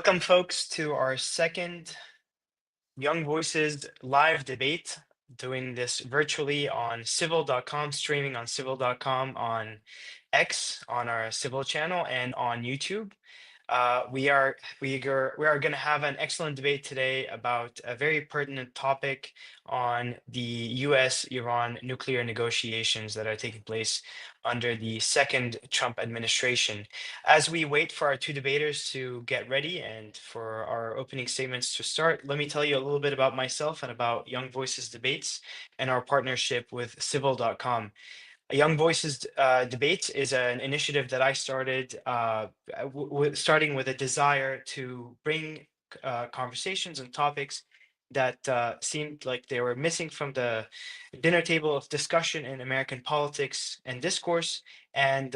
Welcome, folks, to our second Young Voices live debate, doing this virtually on civil.com, streaming on civil.com, on X, on our Civil channel, and on YouTube. We are going to have an excellent debate today about a very pertinent topic on the U.S.-Iran nuclear negotiations that are taking place under the second Trump administration. As we wait for our two debaters to get ready and for our opening statements to start, let me tell you a little bit about myself and about Young Voices Debates and our partnership with Civil.com. Young Voices Debate is an initiative that I started, starting with a desire to bring conversations and topics that seemed like they were missing from the dinner table of discussion in American politics and discourse, and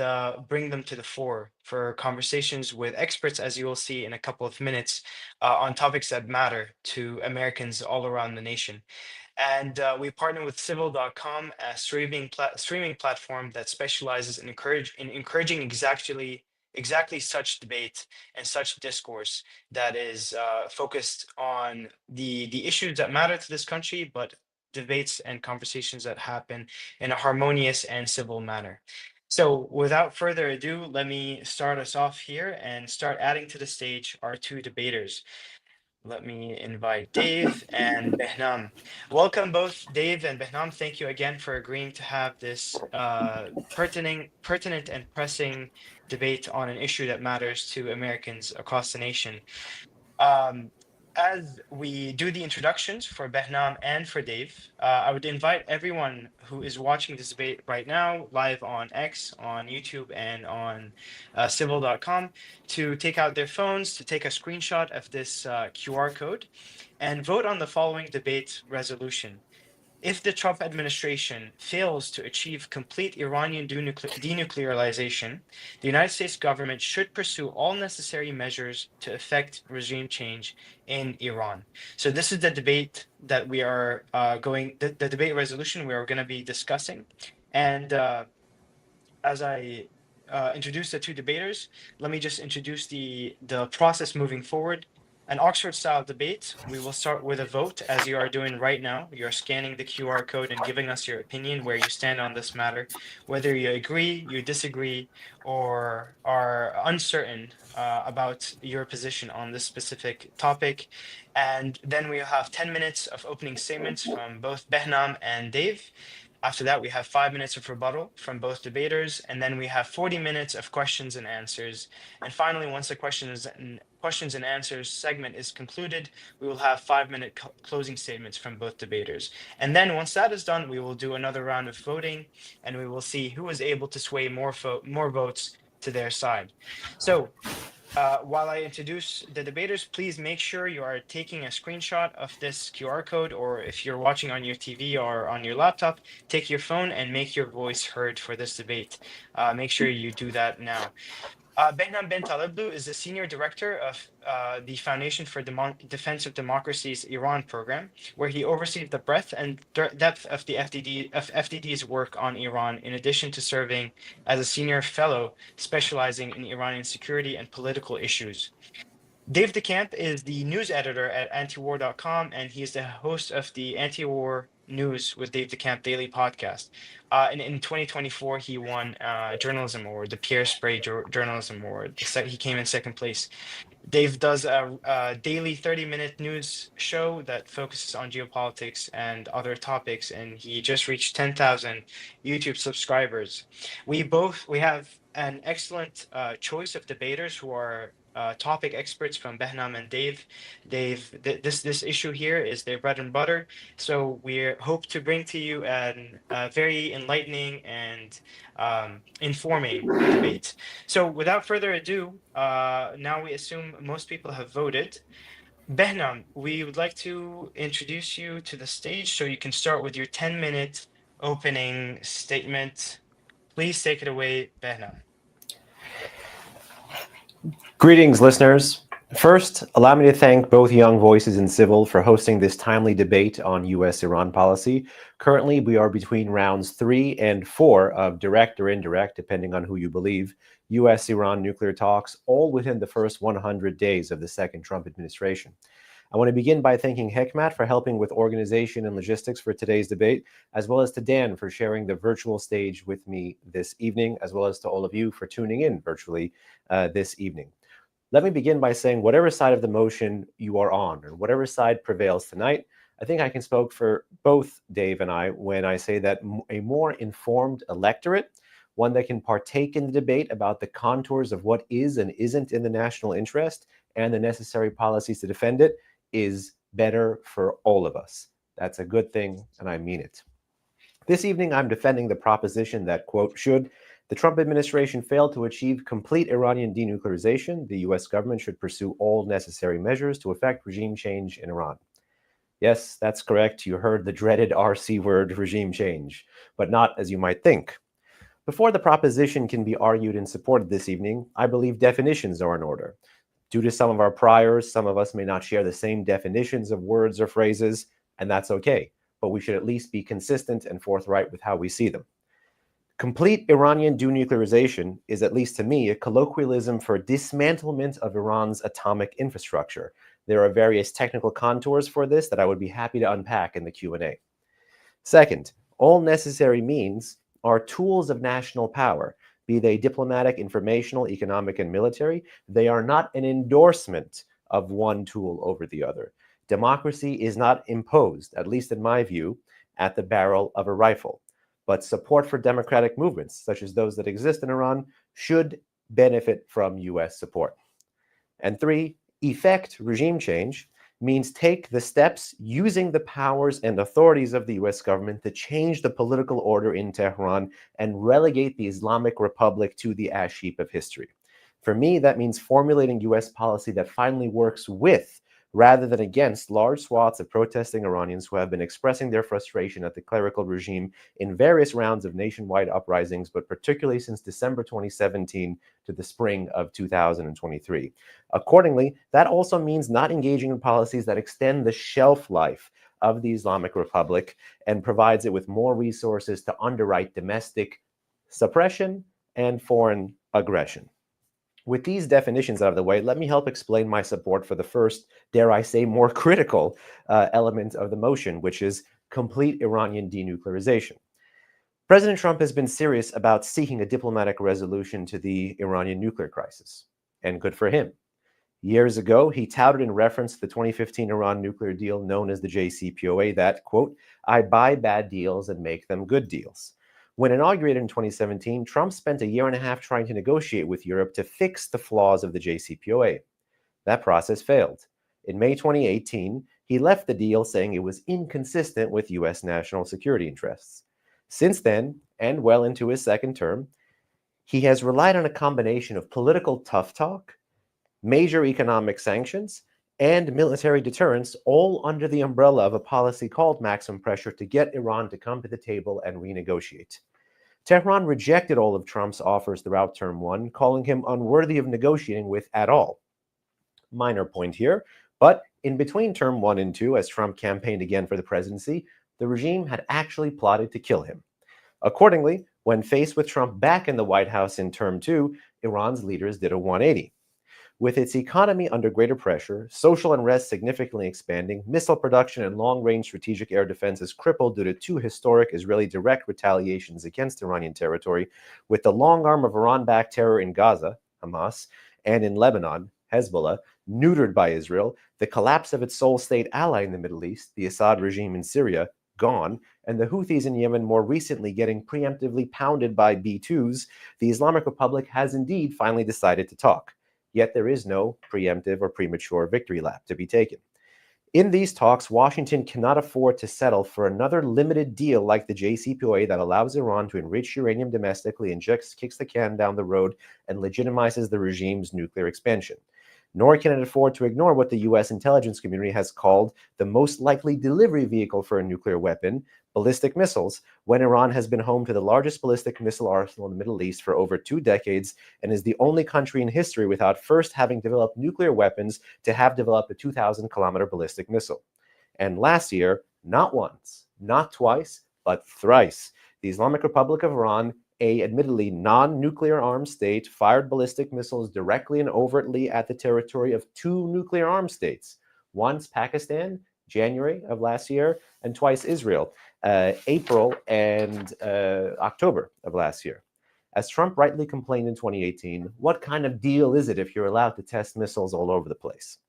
bring them to the fore for conversations with experts, as you will see in a couple of minutes, on topics that matter to Americans all around the nation. And we partner with Civil.com, a streaming platform that specializes in encouraging exactly such debate and such discourse that is focused on the issues that matter to this country, but debates and conversations that happen in a harmonious and civil manner. So without further ado, let me start us off here and start adding to the stage our two debaters. Let me invite Dave and Behnam. Welcome both Dave and Behnam. Thank you again for agreeing to have this pertinent and pressing debate on an issue that matters to Americans across the nation. As we do the introductions for Behnam and for Dave, I would invite everyone who is watching this debate right now, live on X, on YouTube, and on civil.com, to take out their phones, to take a screenshot of this QR code, and vote on the following debate resolution. If the Trump administration fails to achieve complete Iranian denuclearization, the United States government should pursue all necessary measures to effect regime change in Iran. So this is the debate that we are the debate resolution we are going to be discussing. And as I introduce the two debaters, let me just introduce the process moving forward. An Oxford-style debate, we will start with a vote, as you are doing right now. You're scanning the QR code and giving us your opinion, where you stand on this matter, whether you agree, you disagree, or are uncertain about your position on this specific topic. And then we'll have 10 minutes of opening statements from both Behnam and Dave. After that, we have 5 minutes of rebuttal from both debaters, and then we have 40 minutes of questions and answers. And finally, once the questions and answers segment is concluded, we will have 5-minute closing statements from both debaters. And then once that is done, we will do another round of voting, and we will see who is able to sway more votes to their side. So while I introduce the debaters, please make sure you are taking a screenshot of this QR code, or if you're watching on your TV or on your laptop, take your phone and make your voice heard for this debate. Make sure you do that now. Behnam Ben Taleblu is the Senior Director of the Foundation for Defense of Democracy's Iran program, where he oversees the breadth and depth of the FDD's work on Iran, in addition to serving as a senior fellow specializing in Iranian security and political issues. Dave DeCamp is the news editor at Antiwar.com, and he is the host of the Antiwar News with Dave DeCamp daily podcast. And in 2024, he won Journalism Award, the Pierre Sprey Journalism Award. He came in second place. Dave does a daily 30-minute news show that focuses on geopolitics and other topics, and he just reached 10,000 YouTube subscribers. We have an excellent choice of debaters who are topic experts from Behnam and Dave. This issue here is their bread and butter. So we hope to bring to you a very enlightening and informing debate. So without further ado, now we assume most people have voted. Behnam, we would like to introduce you to the stage so you can start with your 10-minute opening statement. Please take it away, Behnam. Greetings, listeners. First, allow me to thank both Young Voices and Civil for hosting this timely debate on U.S.-Iran policy. Currently, we are between rounds 3 and 4 of direct or indirect, depending on who you believe, US-Iran nuclear talks, all within the first 100 days of the second Trump administration. I want to begin by thanking Hekmat for helping with organization and logistics for today's debate, as well as to Dan for sharing the virtual stage with me this evening, as well as to all of you for tuning in virtually this evening. Let me begin by saying whatever side of the motion you are on, or whatever side prevails tonight, I think I can speak for both Dave and I when I say that a more informed electorate, one that can partake in the debate about the contours of what is and isn't in the national interest and the necessary policies to defend it, is better for all of us. That's a good thing, and I mean it. This evening, I'm defending the proposition that, quote, should the Trump administration fail to achieve complete Iranian denuclearization, the US government should pursue all necessary measures to effect regime change in Iran. Yes, that's correct. You heard the dreaded RC word, regime change, but not as you might think. Before the proposition can be argued and supported this evening, I believe definitions are in order. Due to some of our priors, some of us may not share the same definitions of words or phrases, and that's okay, but we should at least be consistent and forthright with how we see them. Complete Iranian denuclearization is, at least to me, a colloquialism for dismantlement of Iran's atomic infrastructure. There are various technical contours for this that I would be happy to unpack in the Q&A. Second, all necessary means are tools of national power, be they diplomatic, informational, economic, and military. They are not an endorsement of one tool over the other. Democracy is not imposed, at least in my view, at the barrel of a rifle. But support for democratic movements, such as those that exist in Iran, should benefit from US support. And three, effect regime change means take the steps using the powers and authorities of the US government to change the political order in Tehran and relegate the Islamic Republic to the ash heap of history. For me, that means formulating US policy that finally works with, rather than against, large swaths of protesting Iranians who have been expressing their frustration at the clerical regime in various rounds of nationwide uprisings, but particularly since December 2017 to the spring of 2023. Accordingly, that also means not engaging in policies that extend the shelf life of the Islamic Republic and provides it with more resources to underwrite domestic suppression and foreign aggression. With these definitions out of the way, let me help explain my support for the first, dare I say, more critical element of the motion, which is complete Iranian denuclearization. President Trump has been serious about seeking a diplomatic resolution to the Iranian nuclear crisis, and good for him. Years ago, he touted in reference to the 2015 Iran nuclear deal known as the JCPOA that, quote, I buy bad deals and make them good deals. When inaugurated in 2017, Trump spent a year and a half trying to negotiate with Europe to fix the flaws of the JCPOA. That process failed. In May 2018, he left the deal saying it was inconsistent with US national security interests. Since then, and well into his second term, he has relied on a combination of political tough talk, major economic sanctions, and military deterrence, all under the umbrella of a policy called maximum pressure to get Iran to come to the table and renegotiate. Tehran rejected all of Trump's offers throughout Term 1, calling him unworthy of negotiating with at all. Minor point here, but in between Term 1 and 2, as Trump campaigned again for the presidency, the regime had actually plotted to kill him. Accordingly, when faced with Trump back in the White House in Term 2, Iran's leaders did a 180. With its economy under greater pressure, social unrest significantly expanding, missile production and long-range strategic air defenses crippled due to two historic Israeli direct retaliations against Iranian territory, with the long arm of Iran-backed terror in Gaza, Hamas, and in Lebanon, Hezbollah, neutered by Israel, the collapse of its sole state ally in the Middle East, the Assad regime in Syria, gone, and the Houthis in Yemen more recently getting preemptively pounded by B-2s, the Islamic Republic has indeed finally decided to talk. Yet there is no preemptive or premature victory lap to be taken. In these talks, Washington cannot afford to settle for another limited deal like the JCPOA that allows Iran to enrich uranium domestically and just kicks the can down the road and legitimizes the regime's nuclear expansion. Nor can it afford to ignore what the US intelligence community has called the most likely delivery vehicle for a nuclear weapon, ballistic missiles, when Iran has been home to the largest ballistic missile arsenal in the Middle East for over 2 decades and is the only country in history without first having developed nuclear weapons to have developed a 2,000-kilometer ballistic missile. And last year, not once, not twice, but thrice, the Islamic Republic of Iran a admittedly non-nuclear armed state fired ballistic missiles directly and overtly at the territory of two nuclear armed states, once Pakistan, January of last year, and twice Israel, April and October of last year. As Trump rightly complained in 2018, what kind of deal is it if you're allowed to test missiles all over the place?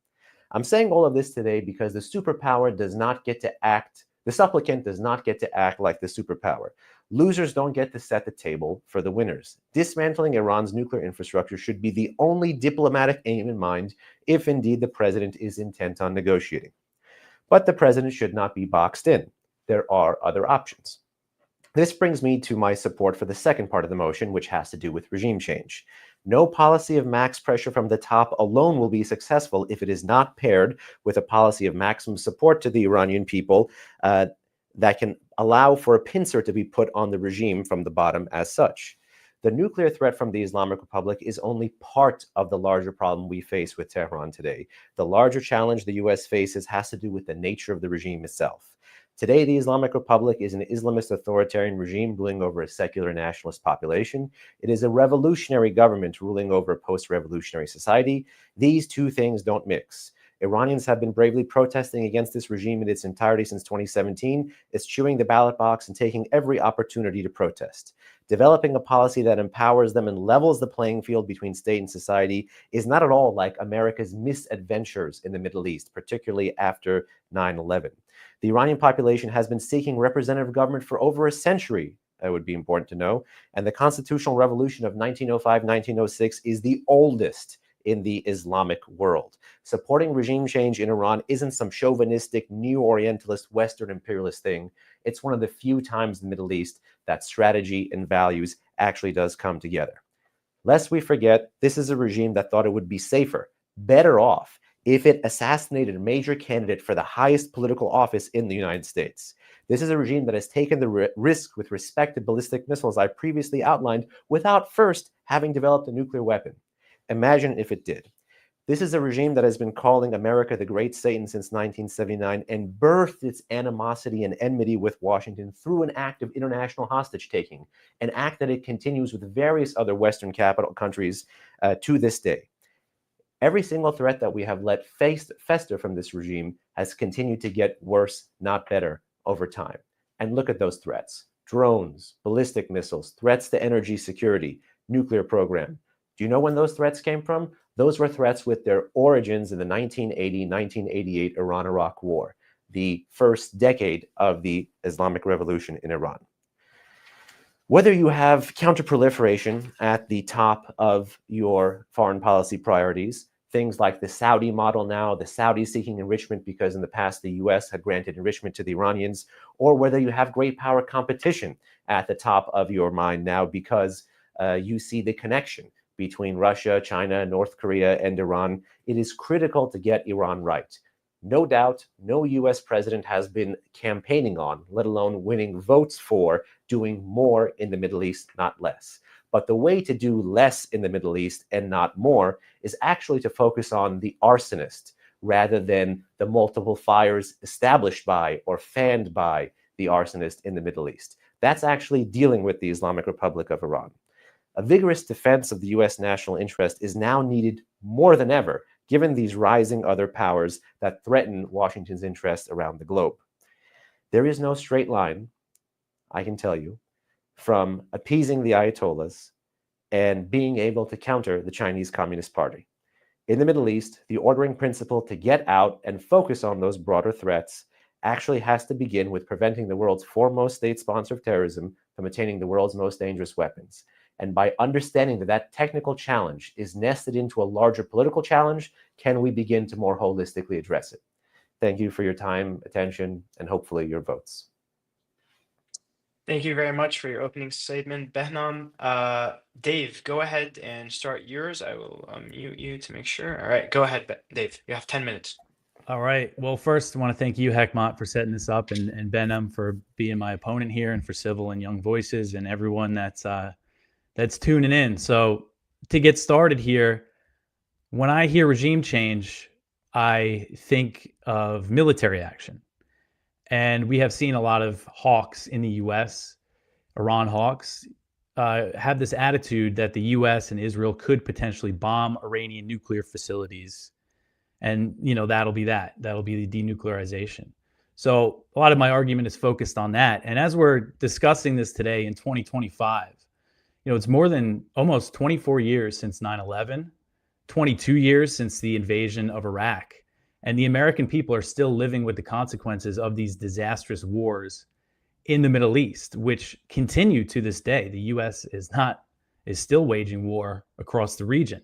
I'm saying all of this today because the superpower does not get to act, the supplicant does not get to act like the superpower. Losers don't get to set the table for the winners. Dismantling Iran's nuclear infrastructure should be the only diplomatic aim in mind if indeed the president is intent on negotiating. But the president should not be boxed in. There are other options. This brings me to my support for the second part of the motion, which has to do with regime change. No policy of max pressure from the top alone will be successful if it is not paired with a policy of maximum support to the Iranian people that can allow for a pincer to be put on the regime from the bottom as such. The nuclear threat from the Islamic Republic is only part of the larger problem we face with Tehran today. The larger challenge the US faces has to do with the nature of the regime itself. Today, the Islamic Republic is an Islamist authoritarian regime ruling over a secular nationalist population. It is a revolutionary government ruling over a post-revolutionary society. These two things don't mix. Iranians have been bravely protesting against this regime in its entirety since 2017, eschewing the ballot box and taking every opportunity to protest. Developing a policy that empowers them and levels the playing field between state and society is not at all like America's misadventures in the Middle East, particularly after 9/11. The Iranian population has been seeking representative government for over a century, it would be important to know, and the constitutional revolution of 1905-1906 is the oldest in the Islamic world. Supporting regime change in Iran isn't some chauvinistic, neo-Orientalist, Western imperialist thing. It's one of the few times in the Middle East that strategy and values actually does come together. Lest we forget, this is a regime that thought it would be safer, better off, if it assassinated a major candidate for the highest political office in the United States. This is a regime that has taken the risk with respect to ballistic missiles I previously outlined without first having developed a nuclear weapon. Imagine if it did. This is a regime that has been calling America the Great Satan since 1979 and birthed its animosity and enmity with Washington through an act of international hostage-taking, an act that it continues with various other Western capital countries to this day. Every single threat that we have let fester from this regime has continued to get worse, not better, over time. And look at those threats. Drones, ballistic missiles, threats to energy security, nuclear program. Do you know when those threats came from? Those were threats with their origins in the 1980-1988 Iran-Iraq War, the first decade of the Islamic Revolution in Iran. Whether you have counterproliferation at the top of your foreign policy priorities, things like the Saudi model now, the Saudis seeking enrichment because in the past the US had granted enrichment to the Iranians, or whether you have great power competition at the top of your mind now because you see the connection between Russia, China, North Korea, and Iran, it is critical to get Iran right. No doubt, no US president has been campaigning on, let alone winning votes for, doing more in the Middle East, not less. But the way to do less in the Middle East and not more is actually to focus on the arsonist rather than the multiple fires established by or fanned by the arsonist in the Middle East. That's actually dealing with the Islamic Republic of Iran. A vigorous defense of the US national interest is now needed more than ever, given these rising other powers that threaten Washington's interests around the globe. There is no straight line, I can tell you, from appeasing the Ayatollahs and being able to counter the Chinese Communist Party. In the Middle East, the ordering principle to get out and focus on those broader threats actually has to begin with preventing the world's foremost state sponsor of terrorism from attaining the world's most dangerous weapons. And by understanding that that technical challenge is nested into a larger political challenge, can we begin to more holistically address it? Thank you for your time, attention, and hopefully your votes. Thank you very much for your opening statement, Behnam. Dave, go ahead and start yours. I will mute you to make sure. All right, go ahead, Dave. You have 10 minutes. All right. Well, first, I want to thank you, Hekmat, for setting this up, and Behnam for being my opponent here, and for Civil and Young Voices, and everyone that's tuning in. So to get started here, when I hear regime change, I think of military action. And we have seen a lot of hawks in the U.S., Iran hawks, have this attitude that the U.S. and Israel could potentially bomb Iranian nuclear facilities, and that'll be that. That'll be the denuclearization. So a lot of my argument is focused on that. And as we're discussing this today in 2025, it's more than almost 24 years since 9/11, 22 years since the invasion of Iraq, and the American people are still living with the consequences of these disastrous wars in the Middle East, which continue to this day. The U.S. is still waging war across the region.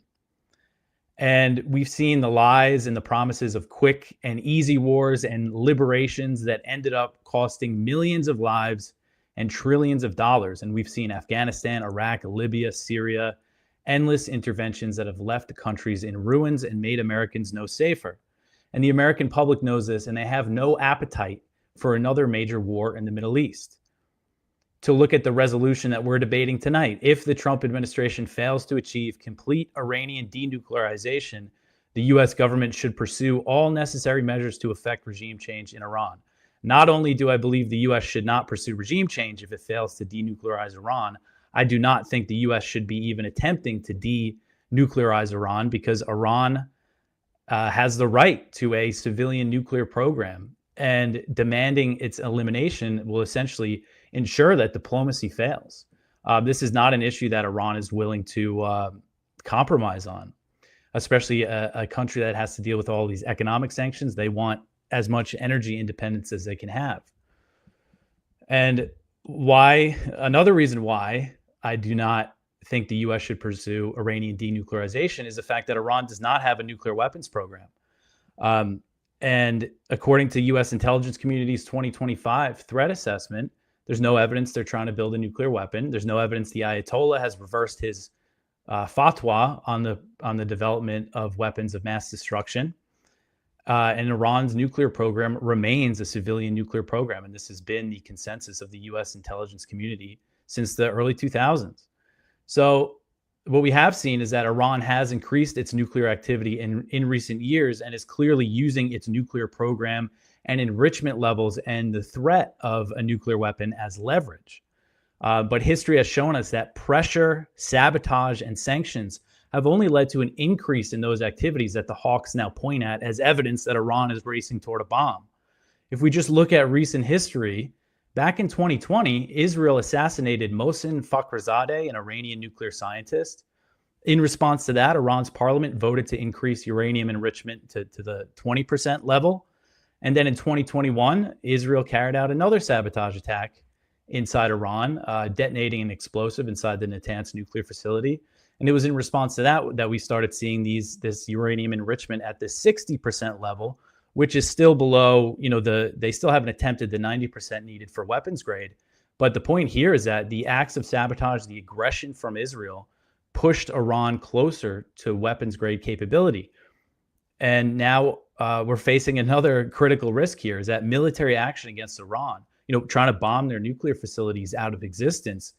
And we've seen the lies and the promises of quick and easy wars and liberations that ended up costing millions of lives and trillions of dollars. And we've seen Afghanistan, Iraq, Libya, Syria, endless interventions that have left the countries in ruins and made Americans no safer. And the American public knows this, and they have no appetite for another major war in the Middle East. To look at the resolution that we're debating tonight, if the Trump administration fails to achieve complete Iranian denuclearization, the U.S. government should pursue all necessary measures to effect regime change in Iran. Not only do I believe the U.S. should not pursue regime change if it fails to denuclearize Iran, I do not think the U.S. should be even attempting to denuclearize Iran, because Iran has the right to a civilian nuclear program, and demanding its elimination will essentially ensure that diplomacy fails. This is not an issue that Iran is willing to compromise on, especially a country that has to deal with all these economic sanctions. They want as much energy independence as they can have. And another reason why I do not think the U.S. should pursue Iranian denuclearization is the fact that Iran does not have a nuclear weapons program. And according to U.S. intelligence community's 2025 threat assessment, there's no evidence they're trying to build a nuclear weapon. There's no evidence the Ayatollah has reversed his fatwa on the development of weapons of mass destruction. And Iran's nuclear program remains a civilian nuclear program. And this has been the consensus of the U.S. intelligence community since the early 2000s. So what we have seen is that Iran has increased its nuclear activity in recent years and is clearly using its nuclear program and enrichment levels and the threat of a nuclear weapon as leverage. But history has shown us that pressure, sabotage, and sanctions have only led to an increase in those activities that the hawks now point at as evidence that Iran is racing toward a bomb. If we just look at recent history, back in 2020, Israel assassinated Mohsen Fakhrizadeh, an Iranian nuclear scientist. In response to that, Iran's parliament voted to increase uranium enrichment to the 20% level. And then in 2021, Israel carried out another sabotage attack inside Iran, detonating an explosive inside the Natanz nuclear facility. And it was in response to that we started seeing this uranium enrichment at the 60% level, which is still below, they still haven't attempted the 90% needed for weapons grade. But the point here is that the acts of sabotage, the aggression from Israel, pushed Iran closer to weapons grade capability. And now we're facing another critical risk here, is that military action against Iran, trying to bomb their nuclear facilities out of existence,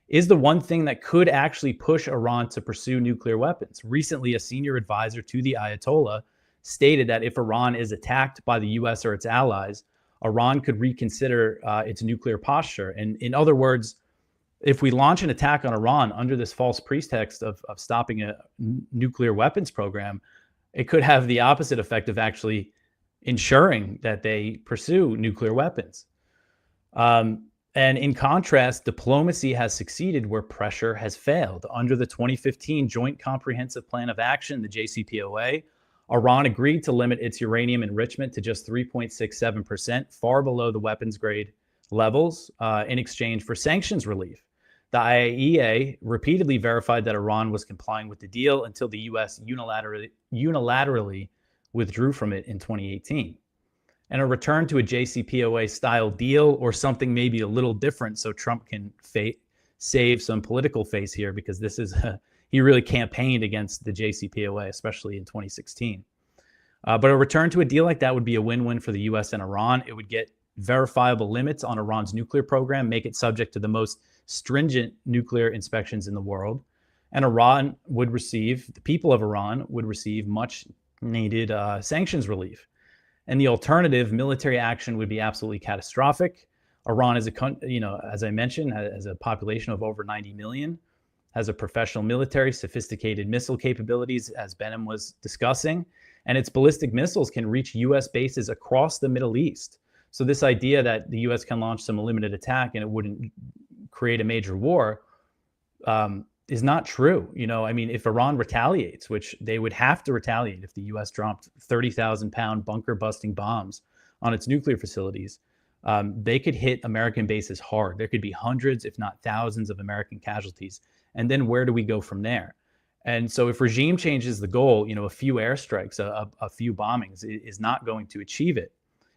is the one thing that could actually push Iran to pursue nuclear weapons. Recently, a senior advisor to the Ayatollah stated that if Iran is attacked by the U.S. or its allies, Iran could reconsider its nuclear posture. And in other words, if we launch an attack on Iran under this false pretext of stopping a nuclear weapons program, it could have the opposite effect of actually ensuring that they pursue nuclear weapons. And in contrast, diplomacy has succeeded where pressure has failed. Under the 2015 Joint Comprehensive Plan of Action, the JCPOA, Iran agreed to limit its uranium enrichment to just 3.67%, far below the weapons grade levels, in exchange for sanctions relief. The IAEA repeatedly verified that Iran was complying with the deal until the U.S. unilaterally withdrew from it in 2018. And a return to a JCPOA style deal, or something maybe a little different so Trump can save some political face here, because this is he really campaigned against the JCPOA, especially in 2016. But a return to a deal like that would be a win-win for the U.S. and Iran. It would get verifiable limits on Iran's nuclear program, make it subject to the most stringent nuclear inspections in the world. And the people of Iran would receive much needed sanctions relief. And the alternative, military action, would be absolutely catastrophic. Iran is as I mentioned, has a population of over 90 million, has a professional military, sophisticated missile capabilities, as Behnam was discussing, and its ballistic missiles can reach U.S. bases across the Middle East. So this idea that the U.S. can launch some limited attack and it wouldn't create a major war is not true. If Iran retaliates, which they would have to retaliate if the U.S. dropped 30,000-pound bunker-busting bombs on its nuclear facilities, they could hit American bases hard. There could be hundreds, if not thousands, of American casualties. And then where do we go from there? And so if regime change is the goal, a few airstrikes, a few bombings is not going to achieve it.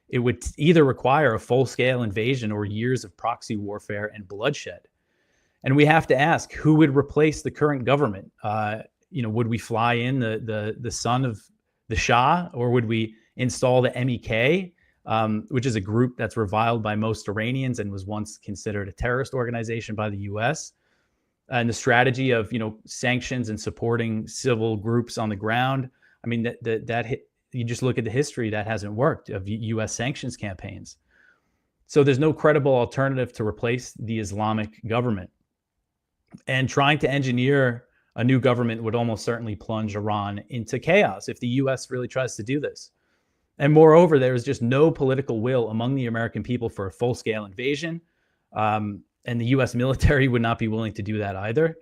It would either require a full-scale invasion or years of proxy warfare and bloodshed. And we have to ask, who would replace the current government? Would we fly in the son of the Shah, or would we install the MEK, which is a group that's reviled by most Iranians and was once considered a terrorist organization by the U.S.? And the strategy of sanctions and supporting civil groups on the ground. You just look at the history, that hasn't worked, of U.S. sanctions campaigns. So there's no credible alternative to replace the Islamic government. And trying to engineer a new government would almost certainly plunge Iran into chaos if the U.S. really tries to do this. And moreover, there is just no political will among the American people for a full-scale invasion. And the U.S. military would not be willing to do that either.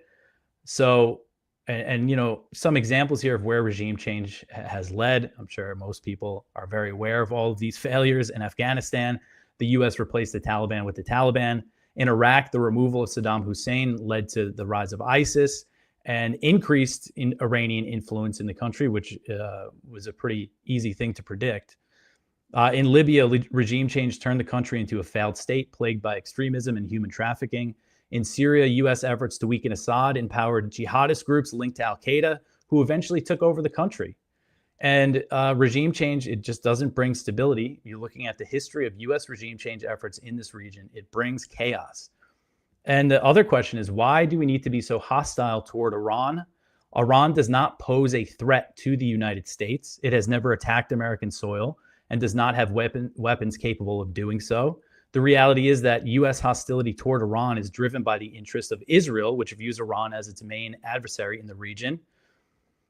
So, some examples here of where regime change has led. I'm sure most people are very aware of all of these failures. In Afghanistan, the U.S. replaced the Taliban with the Taliban. In Iraq, the removal of Saddam Hussein led to the rise of ISIS and increased in Iranian influence in the country, which was a pretty easy thing to predict. In Libya, regime change turned the country into a failed state plagued by extremism and human trafficking. In Syria, U.S. efforts to weaken Assad empowered jihadist groups linked to al-Qaeda, who eventually took over the country. And regime change, it just doesn't bring stability. You're looking at the history of U.S. regime change efforts in this region. It brings chaos. And the other question is, why do we need to be so hostile toward Iran? Iran does not pose a threat to the United States. It has never attacked American soil and does not have weapons capable of doing so. The reality is that U.S. hostility toward Iran is driven by the interest of Israel, which views Iran as its main adversary in the region.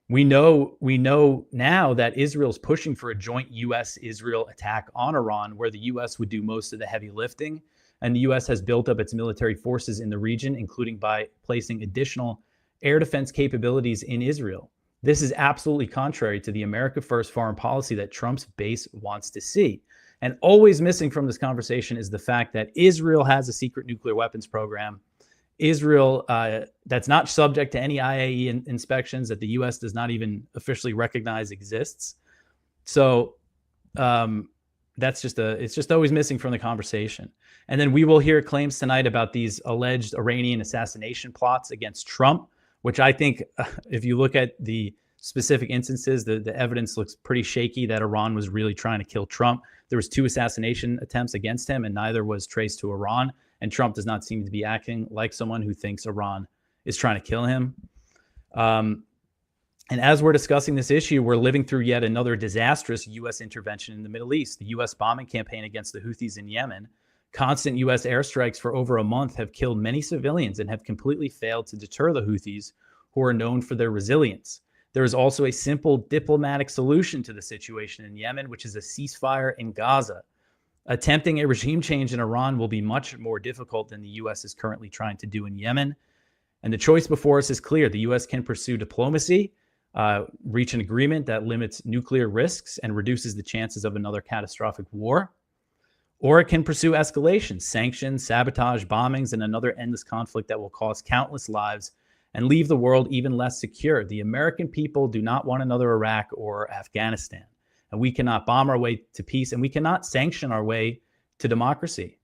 We know now that Israel's pushing for a joint U.S.-Israel attack on Iran, where the U.S. would do most of the heavy lifting. And the U.S. has built up its military forces in the region, including by placing additional air defense capabilities in Israel. This is absolutely contrary to the America First foreign policy that Trump's base wants to see. And always missing from this conversation is the fact that Israel has a secret nuclear weapons program. Israel, that's not subject to any IAEA inspections, that the U.S. does not even officially recognize exists. So it's just always missing from the conversation. And then we will hear claims tonight about these alleged Iranian assassination plots against Trump, which I think if you look at the specific instances, the evidence looks pretty shaky that Iran was really trying to kill Trump. There was 2 assassination attempts against him, and neither was traced to Iran. And Trump does not seem to be acting like someone who thinks Iran is trying to kill him. And as we're discussing this issue, we're living through yet another disastrous U.S. intervention in the Middle East. The U.S. bombing campaign against the Houthis in Yemen, constant U.S. airstrikes for over a month have killed many civilians and have completely failed to deter the Houthis, who are known for their resilience. There is also a simple diplomatic solution to the situation in Yemen, which is a ceasefire in Gaza. Attempting a regime change in Iran will be much more difficult than the U.S. is currently trying to do in Yemen. And the choice before us is clear. The U.S. can pursue diplomacy, reach an agreement that limits nuclear risks and reduces the chances of another catastrophic war. Or it can pursue escalation, sanctions, sabotage, bombings, and another endless conflict that will cost countless lives and leave the world even less secure. The American people do not want another Iraq or Afghanistan. And we cannot bomb our way to peace, and we cannot sanction our way to democracy.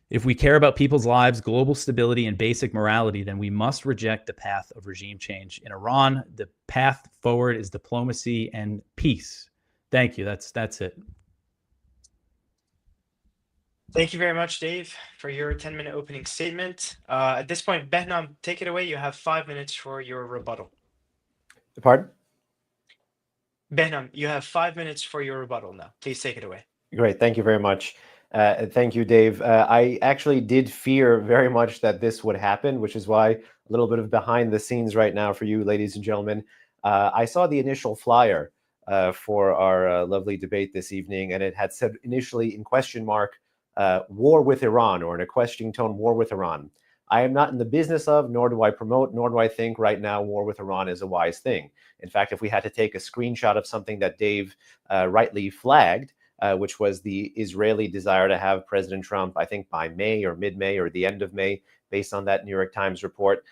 If we care about people's lives, global stability, and basic morality, then we must reject the path of regime change in Iran. The path forward is diplomacy and peace. Thank you. That's it. Thank you very much, Dave, for your 10-minute opening statement. At this point, Behnam, take it away. You have 5 minutes for your rebuttal. Pardon? Behnam, you have 5 minutes for your rebuttal now. Please take it away. Great. Thank you very much. Thank you, Dave. I actually did fear very much that this would happen, which is why a little bit of behind the scenes right now for you, ladies and gentlemen. I saw the initial flyer for our lovely debate this evening, and it had said initially in question mark, war with Iran, or in a questioning tone, war with Iran. I am not in the business of, nor do I promote, nor do I think right now war with Iran is a wise thing. In fact, if we had to take a screenshot of something that Dave rightly flagged, which was the Israeli desire to have President Trump, I think by May or mid-May or the end of May, based on that New York Times report,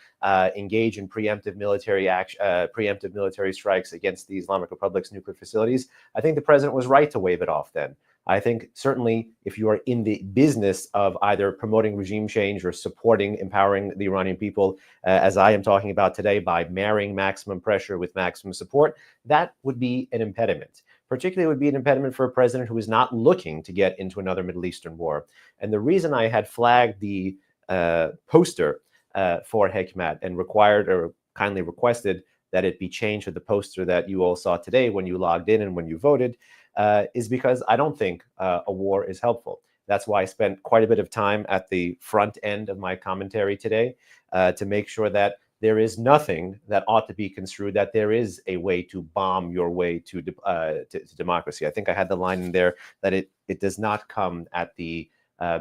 engage in preemptive military strikes against the Islamic Republic's nuclear facilities. I think the president was right to wave it off then. I think certainly if you are in the business of either promoting regime change or supporting, empowering the Iranian people, as I am talking about today, by marrying maximum pressure with maximum support, that would be an impediment. Particularly would be an impediment for a president who is not looking to get into another Middle Eastern war. And the reason I had flagged the poster for Hekmat and required or kindly requested that it be changed to the poster that you all saw today when you logged in and when you voted is because I don't think a war is helpful. That's why I spent quite a bit of time at the front end of my commentary today to make sure that there is nothing that ought to be construed that there is a way to bomb your way to democracy. I think I had the line in there that it does not come at the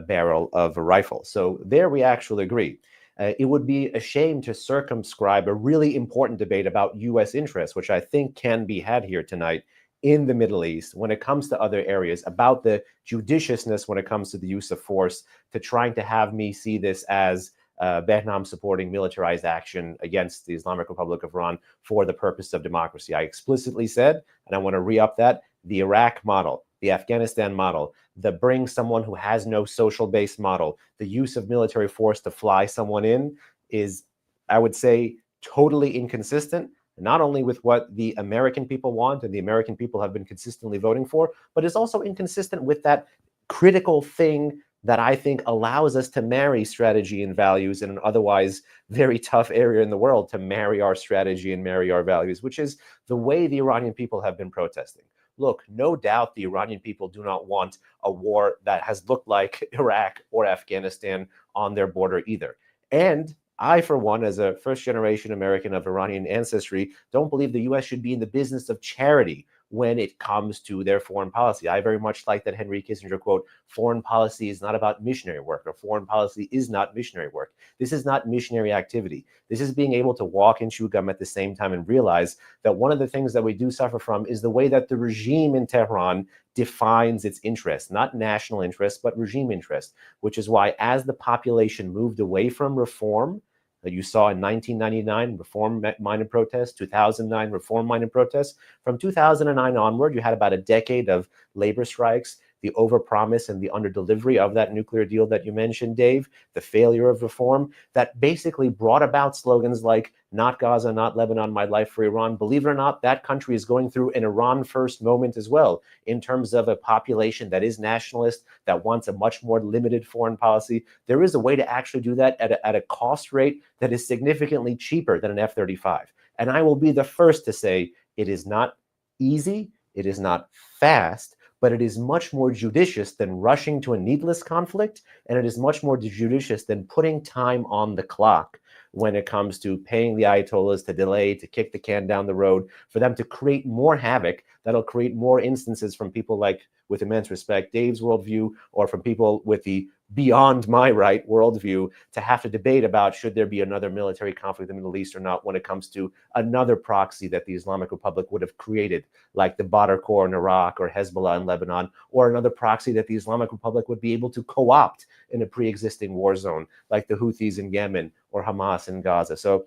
barrel of a rifle. So there we actually agree. It would be a shame to circumscribe a really important debate about U.S. interests, which I think can be had here tonight in the Middle East when it comes to other areas, about the judiciousness when it comes to the use of force, to trying to have me see this as Behnam supporting militarized action against the Islamic Republic of Iran for the purpose of democracy. I explicitly said, and I want to re-up that, the Iraq model, the Afghanistan model, the bring someone who has no social base model, the use of military force to fly someone in is, I would say, totally inconsistent, not only with what the American people want and the American people have been consistently voting for, but is also inconsistent with that critical thing that I think allows us to marry strategy and values in an otherwise very tough area in the world, to marry our strategy and marry our values, which is the way the Iranian people have been protesting. Look, no doubt the Iranian people do not want a war that has looked like Iraq or Afghanistan on their border either. And I, for one, as a first-generation American of Iranian ancestry, don't believe the U.S. should be in the business of charity when it comes to their foreign policy. I very much like that Henry Kissinger quote, foreign policy is not about missionary work, or foreign policy is not missionary work. This is not missionary activity. This is being able to walk and chew gum at the same time and realize that one of the things that we do suffer from is the way that the regime in Tehran defines its interests, not national interests, but regime interests, which is why as the population moved away from reform, that you saw in 1999, reform-minded protests, 2009, reform-minded protests. From 2009 onward, you had about a decade of labor strikes, the overpromise and the underdelivery of that nuclear deal that you mentioned, Dave, the failure of reform, that basically brought about slogans like, not Gaza, not Lebanon, my life for Iran. Believe it or not, that country is going through an Iran-first moment as well, in terms of a population that is nationalist, that wants a much more limited foreign policy. There is a way to actually do that at a cost rate that is significantly cheaper than an F-35. And I will be the first to say it is not easy, it is not fast, but it is much more judicious than rushing to a needless conflict, and it is much more judicious than putting time on the clock when it comes to paying the Ayatollahs to delay, to kick the can down the road, for them to create more havoc that'll create more instances from people like, with immense respect, Dave's worldview, or from people with the beyond my right worldview, to have to debate about should there be another military conflict in the Middle East or not when it comes to another proxy that the Islamic Republic would have created, like the Badr Corps in Iraq or Hezbollah in Lebanon, or another proxy that the Islamic Republic would be able to co-opt in a pre-existing war zone, like the Houthis in Yemen or Hamas in Gaza. So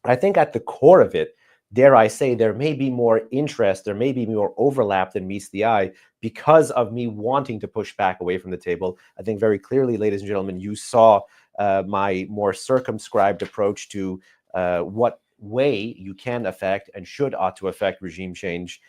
I think at the core of it, dare I say, there may be more interest, there may be more overlap than meets the eye because of me wanting to push back away from the table. I think very clearly, ladies and gentlemen, you saw my more circumscribed approach to what way you can affect and ought to affect regime change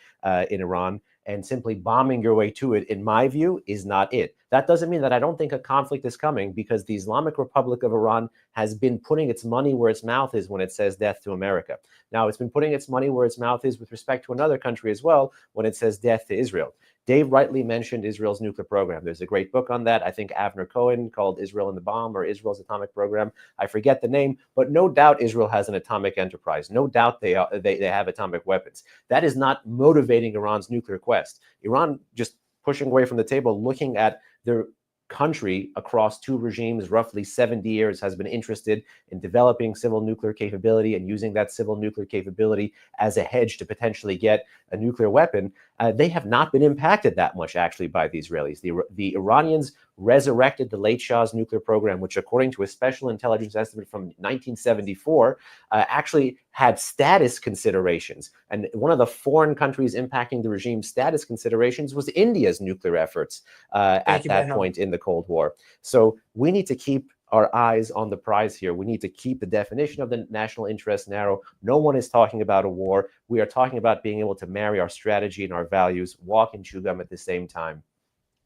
in Iran. And simply bombing your way to it, in my view, is not it. That doesn't mean that I don't think a conflict is coming, because the Islamic Republic of Iran has been putting its money where its mouth is when it says death to America. Now, it's been putting its money where its mouth is with respect to another country as well when it says death to Israel. Dave rightly mentioned Israel's nuclear program. There's a great book on that. I think Avner Cohen called Israel and the Bomb, or Israel's Atomic Program. I forget the name, but no doubt Israel has an atomic enterprise. No doubt they have atomic weapons. That is not motivating Iran's nuclear quest. Iran just pushing away from the table, looking at their country across two regimes, roughly 70 years, has been interested in developing civil nuclear capability and using that civil nuclear capability as a hedge to potentially get a nuclear weapon. They have not been impacted that much, actually, by the Israelis. The Iranians resurrected the late Shah's nuclear program, which, according to a special intelligence estimate from 1974, actually had status considerations. And one of the foreign countries impacting the regime's status considerations was India's nuclear efforts at that point in the Cold War. So we need to keep our eyes on the prize here. We need to keep the definition of the national interest narrow. No one is talking about a war. We are talking about being able to marry our strategy and our values, walk and chew gum at the same time.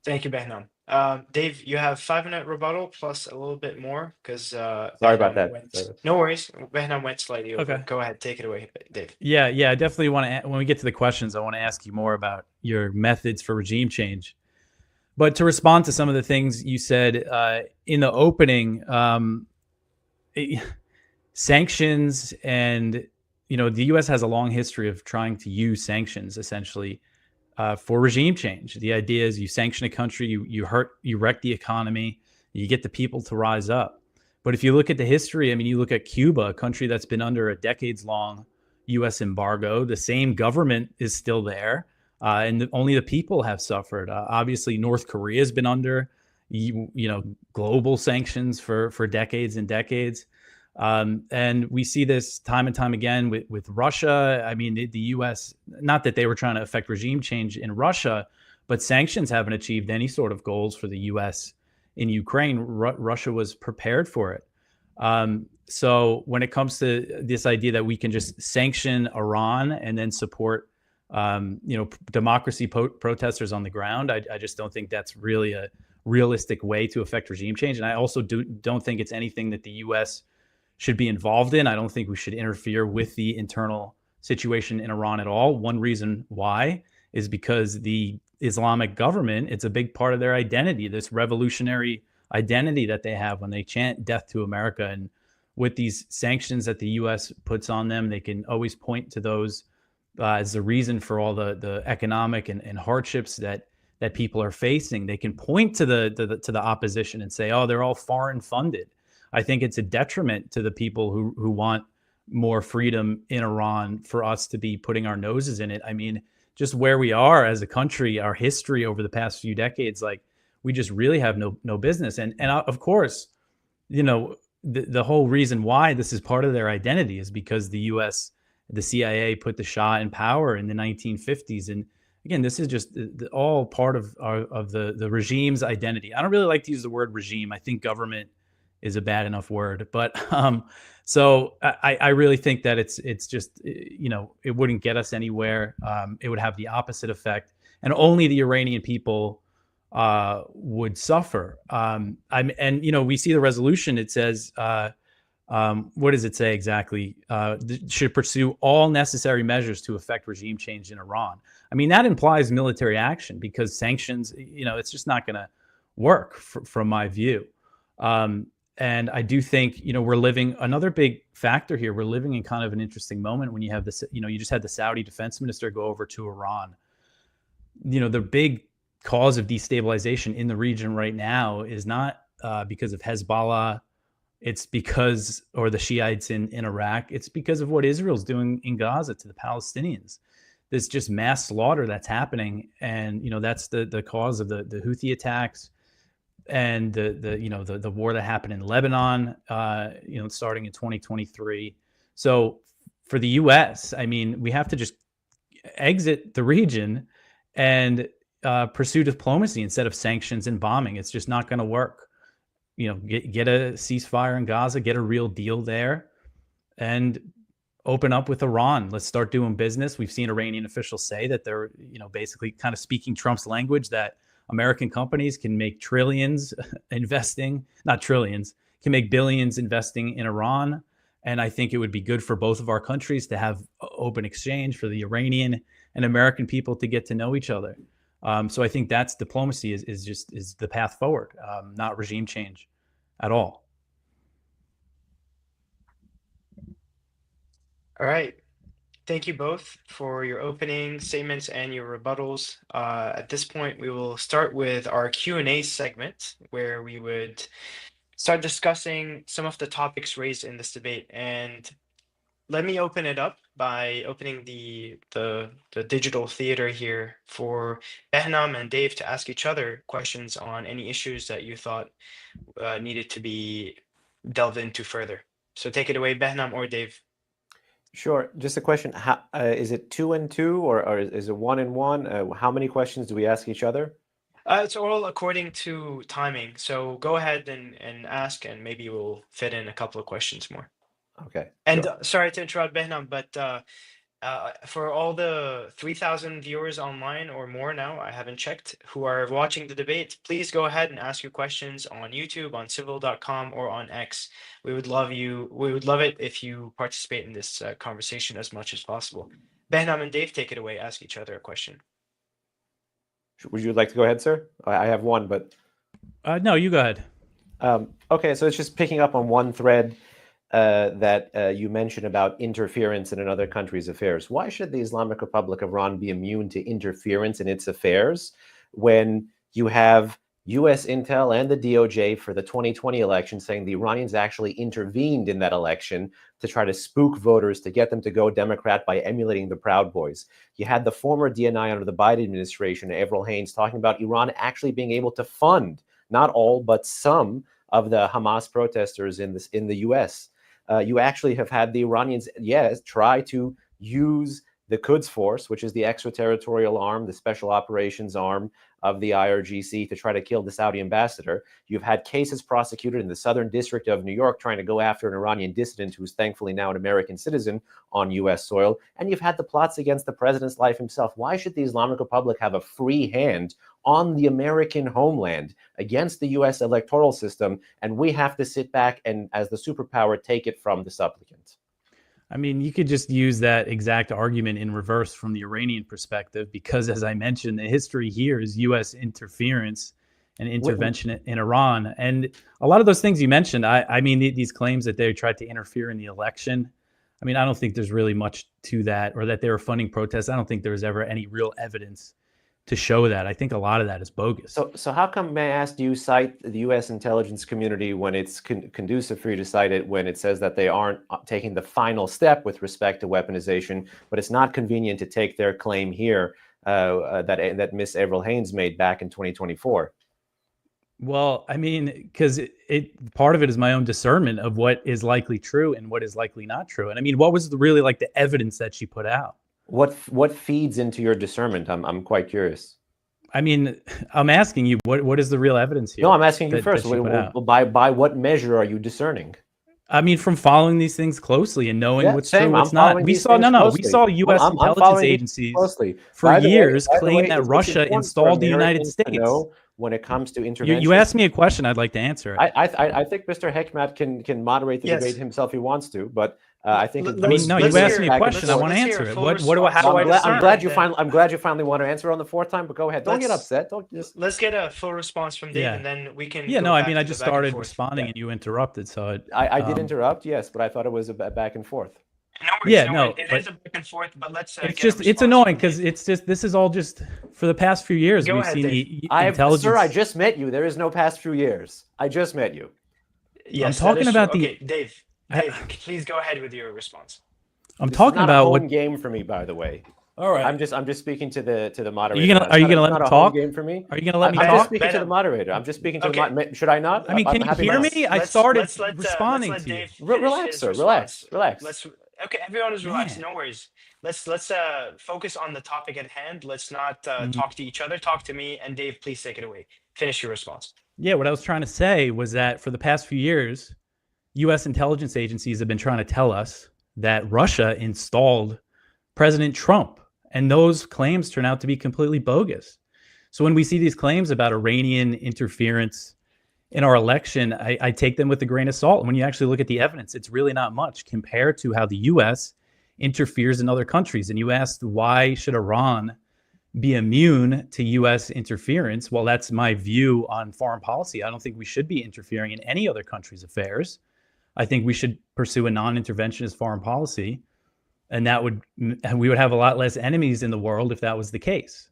Thank you, Behnam. Dave, you have 5-minute rebuttal plus a little bit more because sorry about that. No worries. Behnam went slightly over. Okay. Go ahead, take it away, Dave. Yeah, I definitely want to. When we get to the questions, I want to ask you more about your methods for regime change. But to respond to some of the things you said in the opening, sanctions, and the U.S. has a long history of trying to use sanctions essentially for regime change. The idea is you sanction a country, you wreck the economy, you get the people to rise up. But if you look at the history, I mean, you look at Cuba, a country that's been under a decades-long U.S. embargo. The same government is still there. And only the people have suffered. Obviously, North Korea has been under, global sanctions for decades and decades. And we see this time and time again with Russia. I mean, the U.S., not that they were trying to affect regime change in Russia, but sanctions haven't achieved any sort of goals for the U.S. in Ukraine. Russia was prepared for it. So when it comes to this idea that we can just sanction Iran and then support democracy protesters on the ground, I just don't think that's really a realistic way to affect regime change. And I also don't think it's anything that the U.S. should be involved in. I don't think we should interfere with the internal situation in Iran at all. One reason why is because the Islamic government, it's a big part of their identity, this revolutionary identity that they have when they chant death to America. And with these sanctions that the U.S. puts on them, they can always point to those as the reason for all the economic and hardships that people are facing. They can point to the opposition and say, oh, they're all foreign funded. I think it's a detriment to the people who want more freedom in Iran for us to be putting our noses in it. I mean, just where we are as a country, our history over the past few decades, like we just really have no business. And of course, the whole reason why this is part of their identity is because the U.S., the CIA put the Shah in power in the 1950s. And again, this is just all part of the regime's identity. I don't really like to use the word regime. I think government is a bad enough word. But so I really think that it's just, it wouldn't get us anywhere. It would have the opposite effect. And only the Iranian people would suffer. We see the resolution. It says, what does it say exactly? Should pursue all necessary measures to effect regime change in Iran. I mean, that implies military action because sanctions, it's just not going to work from my view. And I do think, we're living another big factor here. We're living in kind of an interesting moment when you have this, you just had the Saudi defense minister go over to Iran. The big cause of destabilization in the region right now is not because of Hezbollah. It's because, or the Shiites in Iraq, it's because of what Israel's doing in Gaza to the Palestinians. There's just mass slaughter that's happening. And, that's the cause of the Houthi attacks and the war that happened in Lebanon, starting in 2023. So for the U.S., I mean, we have to just exit the region and pursue diplomacy instead of sanctions and bombing. It's just not going to work. Get a ceasefire in Gaza, get a real deal there, and open up with Iran. Let's start doing business. We've seen Iranian officials say that they're, basically kind of speaking Trump's language, that American companies can make trillions investing, not trillions, can make billions investing in Iran. And I think it would be good for both of our countries to have open exchange, for the Iranian and American people to get to know each other. So I think that's diplomacy is the path forward, not regime change at all. All right. Thank you both for your opening statements and your rebuttals. At this point, we will start with our Q&A segment, where we would start discussing some of the topics raised in this debate. And let me open it up by opening the digital theater here for Behnam and Dave to ask each other questions on any issues that you thought needed to be delved into further. So take it away, Behnam or Dave. Sure. Just a question. How, is it 2 and 2 or is it 1 and 1? How many questions do we ask each other? It's all according to timing. So go ahead and ask, and maybe we'll fit in a couple of questions more. Okay. And sure. sorry to interrupt, Behnam, but for all the 3,000 viewers online or more now, I haven't checked, who are watching the debate, please go ahead and ask your questions on YouTube, on civil.com, or on X. We would love it if you participate in this conversation as much as possible. Behnam and Dave, take it away. Ask each other a question. Would you like to go ahead, sir? I have one, but... No, you go ahead. Okay, so it's just picking up on one thread that you mentioned about interference in another country's affairs. Why should the Islamic Republic of Iran be immune to interference in its affairs when you have US intel and the DOJ for the 2020 election saying the Iranians actually intervened in that election to try to spook voters to get them to go Democrat by emulating the Proud Boys? You had the former DNI under the Biden administration, Avril Haines, talking about Iran actually being able to fund not all, but some of the Hamas protesters in the US. You actually have had the Iranians, yes, try to use the Quds Force, which is the extraterritorial arm, the special operations arm of the IRGC, to try to kill the Saudi ambassador. You've had cases prosecuted in the Southern District of New York trying to go after an Iranian dissident who's thankfully now an American citizen on US soil. And you've had the plots against the president's life himself. Why should the Islamic Republic have a free hand on the American homeland against the US electoral system, and we have to sit back and, as the superpower, take it from the supplicant? I mean, you could just use that exact argument in reverse from the Iranian perspective, because, as I mentioned, the history here is U.S. interference and intervention in Iran. And a lot of those things you mentioned, I mean, these claims that they tried to interfere in the election, I mean, I don't think there's really much to that, or that they were funding protests. I don't think there was ever any real evidence to show that. I think a lot of that is bogus. So how come, may I ask, do you cite the U.S. intelligence community when it's conducive for you to cite it, when it says that they aren't taking the final step with respect to weaponization, but it's not convenient to take their claim here that Miss Avril Haines made back in 2024? Well, I mean, because part of it is my own discernment of what is likely true and what is likely not true. And I mean, what was really like the evidence that she put out? What feeds into your discernment? I'm quite curious. I mean, I'm asking you, what is the real evidence here? No, I'm asking you first. By what measure are you discerning? I mean, from following these things closely and knowing what's true, what's not. We saw we saw U.S. intelligence agencies for years claim that Russia installed the United States. When it comes to intervention, you asked me a question, I'd like to answer it. I think Mr. Hekmat can moderate the debate himself if he wants to, but I think. I mean, no, you asked me a question. I want to answer it. I'm glad you finally want to answer it on the fourth time. But go ahead. Don't get upset. Let's get a full response from Dave, and then we can. Yeah, no, I mean, I just started responding, and you interrupted. So I did interrupt, yes, but I thought it was a back and forth. It is a back and forth, but let's. It's annoying because this is all just for the past few years. We've seen the intelligence. Sir, I just met you. There is no past few years. I just met you. Yes, I'm talking about the. Okay, Dave, please go ahead with your response. I'm talking about what game for me, by the way. All right. I'm just speaking to the moderator. Are you gonna let me talk? Game for me. Are you gonna let me talk? talk? I'm just speaking to the moderator. I'm just speaking to the moderator. Should I not? I mean, can you hear me? I started responding to you. Relax, sir. Relax. Okay, everyone is relaxed. No worries. Let's focus on the topic at hand. Let's not talk to each other. Talk to me, and Dave, please take it away. Finish your response. Yeah, what I was trying to say was that for the past few years, U.S. intelligence agencies have been trying to tell us that Russia installed President Trump, and those claims turn out to be completely bogus. So when we see these claims about Iranian interference in our election, I take them with a grain of salt. And when you actually look at the evidence, it's really not much compared to how the U.S. interferes in other countries. And you asked, why should Iran be immune to U.S. interference. Well, that's my view on foreign policy. I don't think we should be interfering in any other country's affairs. I think we should pursue a non-interventionist foreign policy, and we would have a lot less enemies in the world if that was the case.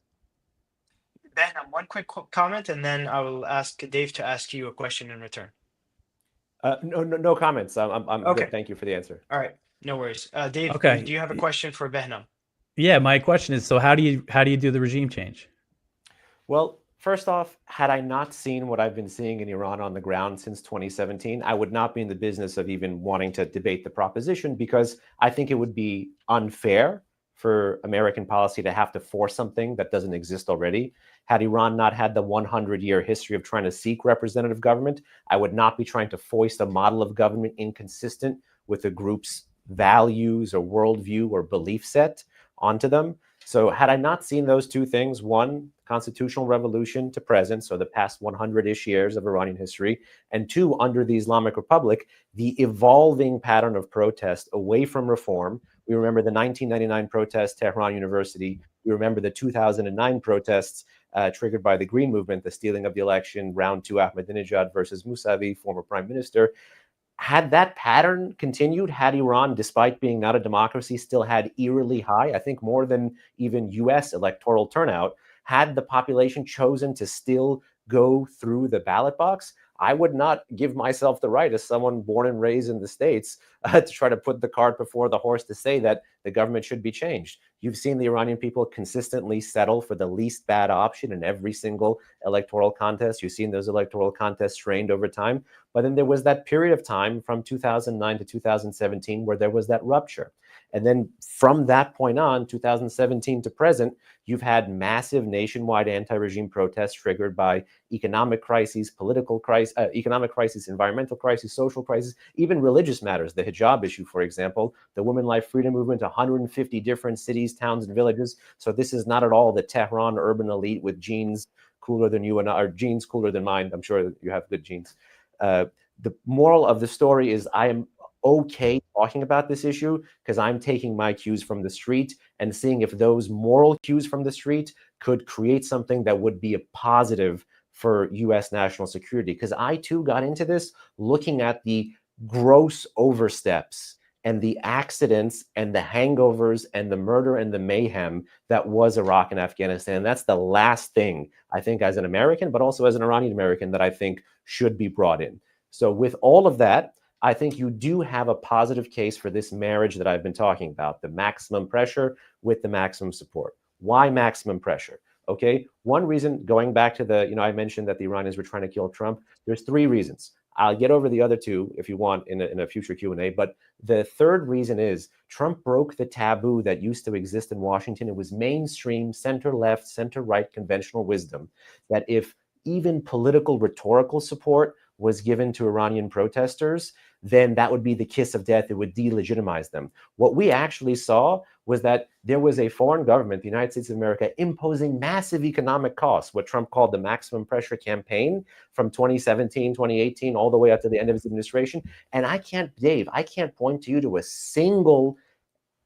Ben, one quick comment, and then I will ask Dave to ask you a question in return. No comments. I'm Okay. good. Thank you for the answer. All right, no worries. Dave, Okay. do you have a question for Behnam? Yeah, my question is, so how do you do the regime change? Well, first off, had I not seen what I've been seeing in Iran on the ground since 2017, I would not be in the business of even wanting to debate the proposition, because I think it would be unfair for American policy to have to force something that doesn't exist already. Had Iran not had the 100-year history of trying to seek representative government, I would not be trying to foist a model of government inconsistent with the group's values or worldview or belief set onto them. So had I not seen those two things, one, constitutional revolution to present, so the past 100-ish years of Iranian history, and two, under the Islamic Republic, the evolving pattern of protest away from reform. We remember the 1999 protests, Tehran University. We remember the 2009 protests triggered by the Green Movement, the stealing of the election, round two, Ahmadinejad versus Mousavi, former prime minister. Had that pattern continued, had Iran, despite being not a democracy, still had eerily high, I think more than even US electoral turnout, had the population chosen to still go through the ballot box, I would not give myself the right, as someone born and raised in the States, to try to put the cart before the horse to say that the government should be changed. You've seen the Iranian people consistently settle for the least bad option in every single electoral contest. You've seen those electoral contests strained over time. But then there was that period of time from 2009 to 2017 where there was that rupture. And then from that point on, 2017 to present, you've had massive nationwide anti-regime protests triggered by economic crises, political crisis, economic crisis, environmental crisis, social crisis, even religious matters. The hijab issue, for example, the Women Life Freedom Movement, 150 different cities, towns, and villages. So this is not at all the Tehran urban elite with jeans cooler than you and I, or jeans cooler than mine. I'm sure you have good jeans. The moral of the story is I am okay talking about this issue because I'm taking my cues from the street and seeing if those moral cues from the street could create something that would be a positive for US national security. Because I too got into this looking at the gross oversteps and the accidents and the hangovers and the murder and the mayhem that was Iraq and Afghanistan. And that's the last thing I think as an American, but also as an Iranian American, that I think should be brought in. So with all of that, I think you do have a positive case for this marriage that I've been talking about, the maximum pressure with the maximum support. Why maximum pressure? Okay, one reason, going back to the, I mentioned that the Iranians were trying to kill Trump. There's three reasons. I'll get over the other two if you want in a future Q&A. But the third reason is Trump broke the taboo that used to exist in Washington. It was mainstream, center-left, center-right conventional wisdom that if even political rhetorical support was given to Iranian protesters, then that would be the kiss of death. It would delegitimize them. What we actually saw was that there was a foreign government, the United States of America, imposing massive economic costs, what Trump called the maximum pressure campaign from 2017, 2018, all the way up to the end of his administration. And Dave, I can't point to you to a single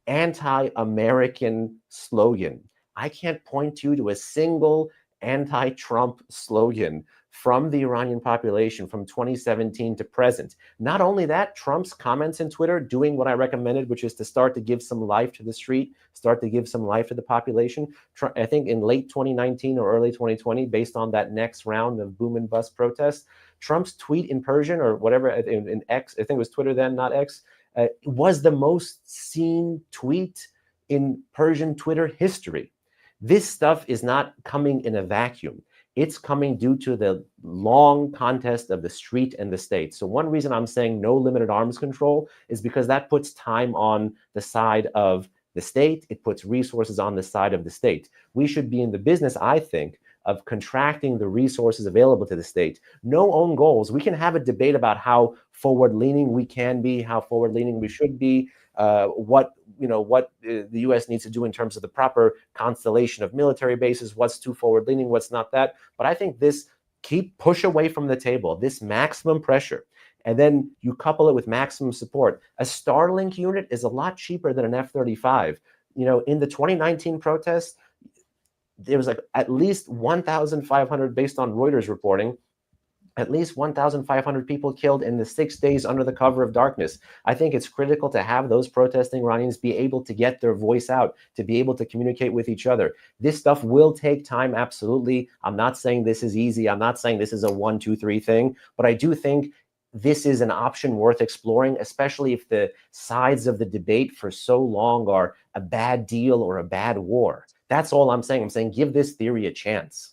anti-American slogan. I can't point you to a single anti-Trump slogan from the Iranian population from 2017 to present. Not only that, Trump's comments in Twitter doing what I recommended, which is to start to give some life to the street, start to give some life to the population. I think in late 2019 or early 2020, based on that next round of boom and bust protests, Trump's tweet in Persian or whatever, in X, I think it was Twitter then, not X, was the most seen tweet in Persian Twitter history. This stuff is not coming in a vacuum. It's coming due to the long contest of the street and the state. So one reason I'm saying no limited arms control is because that puts time on the side of the state. It puts resources on the side of the state. We should be in the business, I think, of contracting the resources available to the state. No own goals. We can have a debate about how forward-leaning we can be, how forward-leaning we should be, what the U.S. needs to do in terms of the proper constellation of military bases, what's too forward-leaning, what's not that. But I think this push away from the table, this maximum pressure, and then you couple it with maximum support. A Starlink unit is a lot cheaper than an F-35. In the 2019 protests, there was like at least 1,500, based on Reuters reporting, at least 1,500 people killed in the 6 days under the cover of darkness. I think it's critical to have those protesting Iranians be able to get their voice out, to be able to communicate with each other. This stuff will take time, absolutely. I'm not saying this is easy. I'm not saying this is a 1, 2, 3 thing, but I do think this is an option worth exploring, especially if the sides of the debate for so long are a bad deal or a bad war. That's all I'm saying. I'm saying give this theory a chance.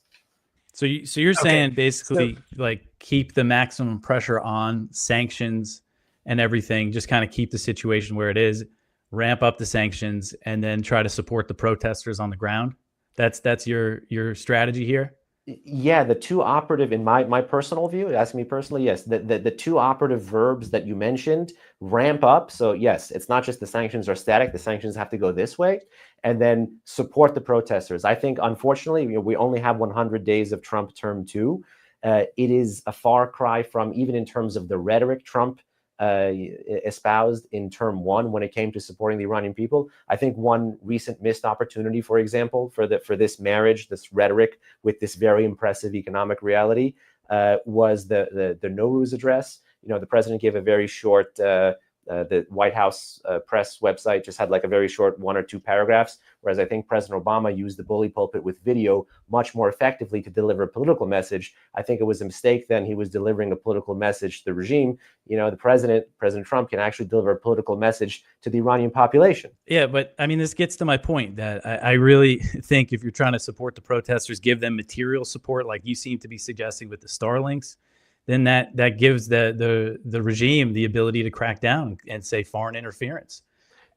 So you're saying basically like keep the maximum pressure on sanctions and everything, just kind of keep the situation where it is, ramp up the sanctions, and then try to support the protesters on the ground. That's your strategy here? Yeah, the two operative, in my personal view, ask me personally, yes, the two operative verbs that you mentioned, ramp up. So yes, it's not just the sanctions are static, the sanctions have to go this way, and then support the protesters. I think, unfortunately, we only have 100 days of Trump term 2. It is a far cry from, even in terms of the rhetoric Trump espoused in term 1 when it came to supporting the Iranian people. I think one recent missed opportunity, for example, for this marriage, this rhetoric with this very impressive economic reality, was the Nowruz address. The president gave a very short, the White House press website just had like a very short 1 or 2 paragraphs, whereas I think President Obama used the bully pulpit with video much more effectively to deliver a political message. I think it was a mistake then. He was delivering a political message to the regime. The President Trump, can actually deliver a political message to the Iranian population. Yeah, but I mean, this gets to my point that I really think if you're trying to support the protesters, give them material support like you seem to be suggesting with the Starlinks, then that gives the regime the ability to crack down and say foreign interference.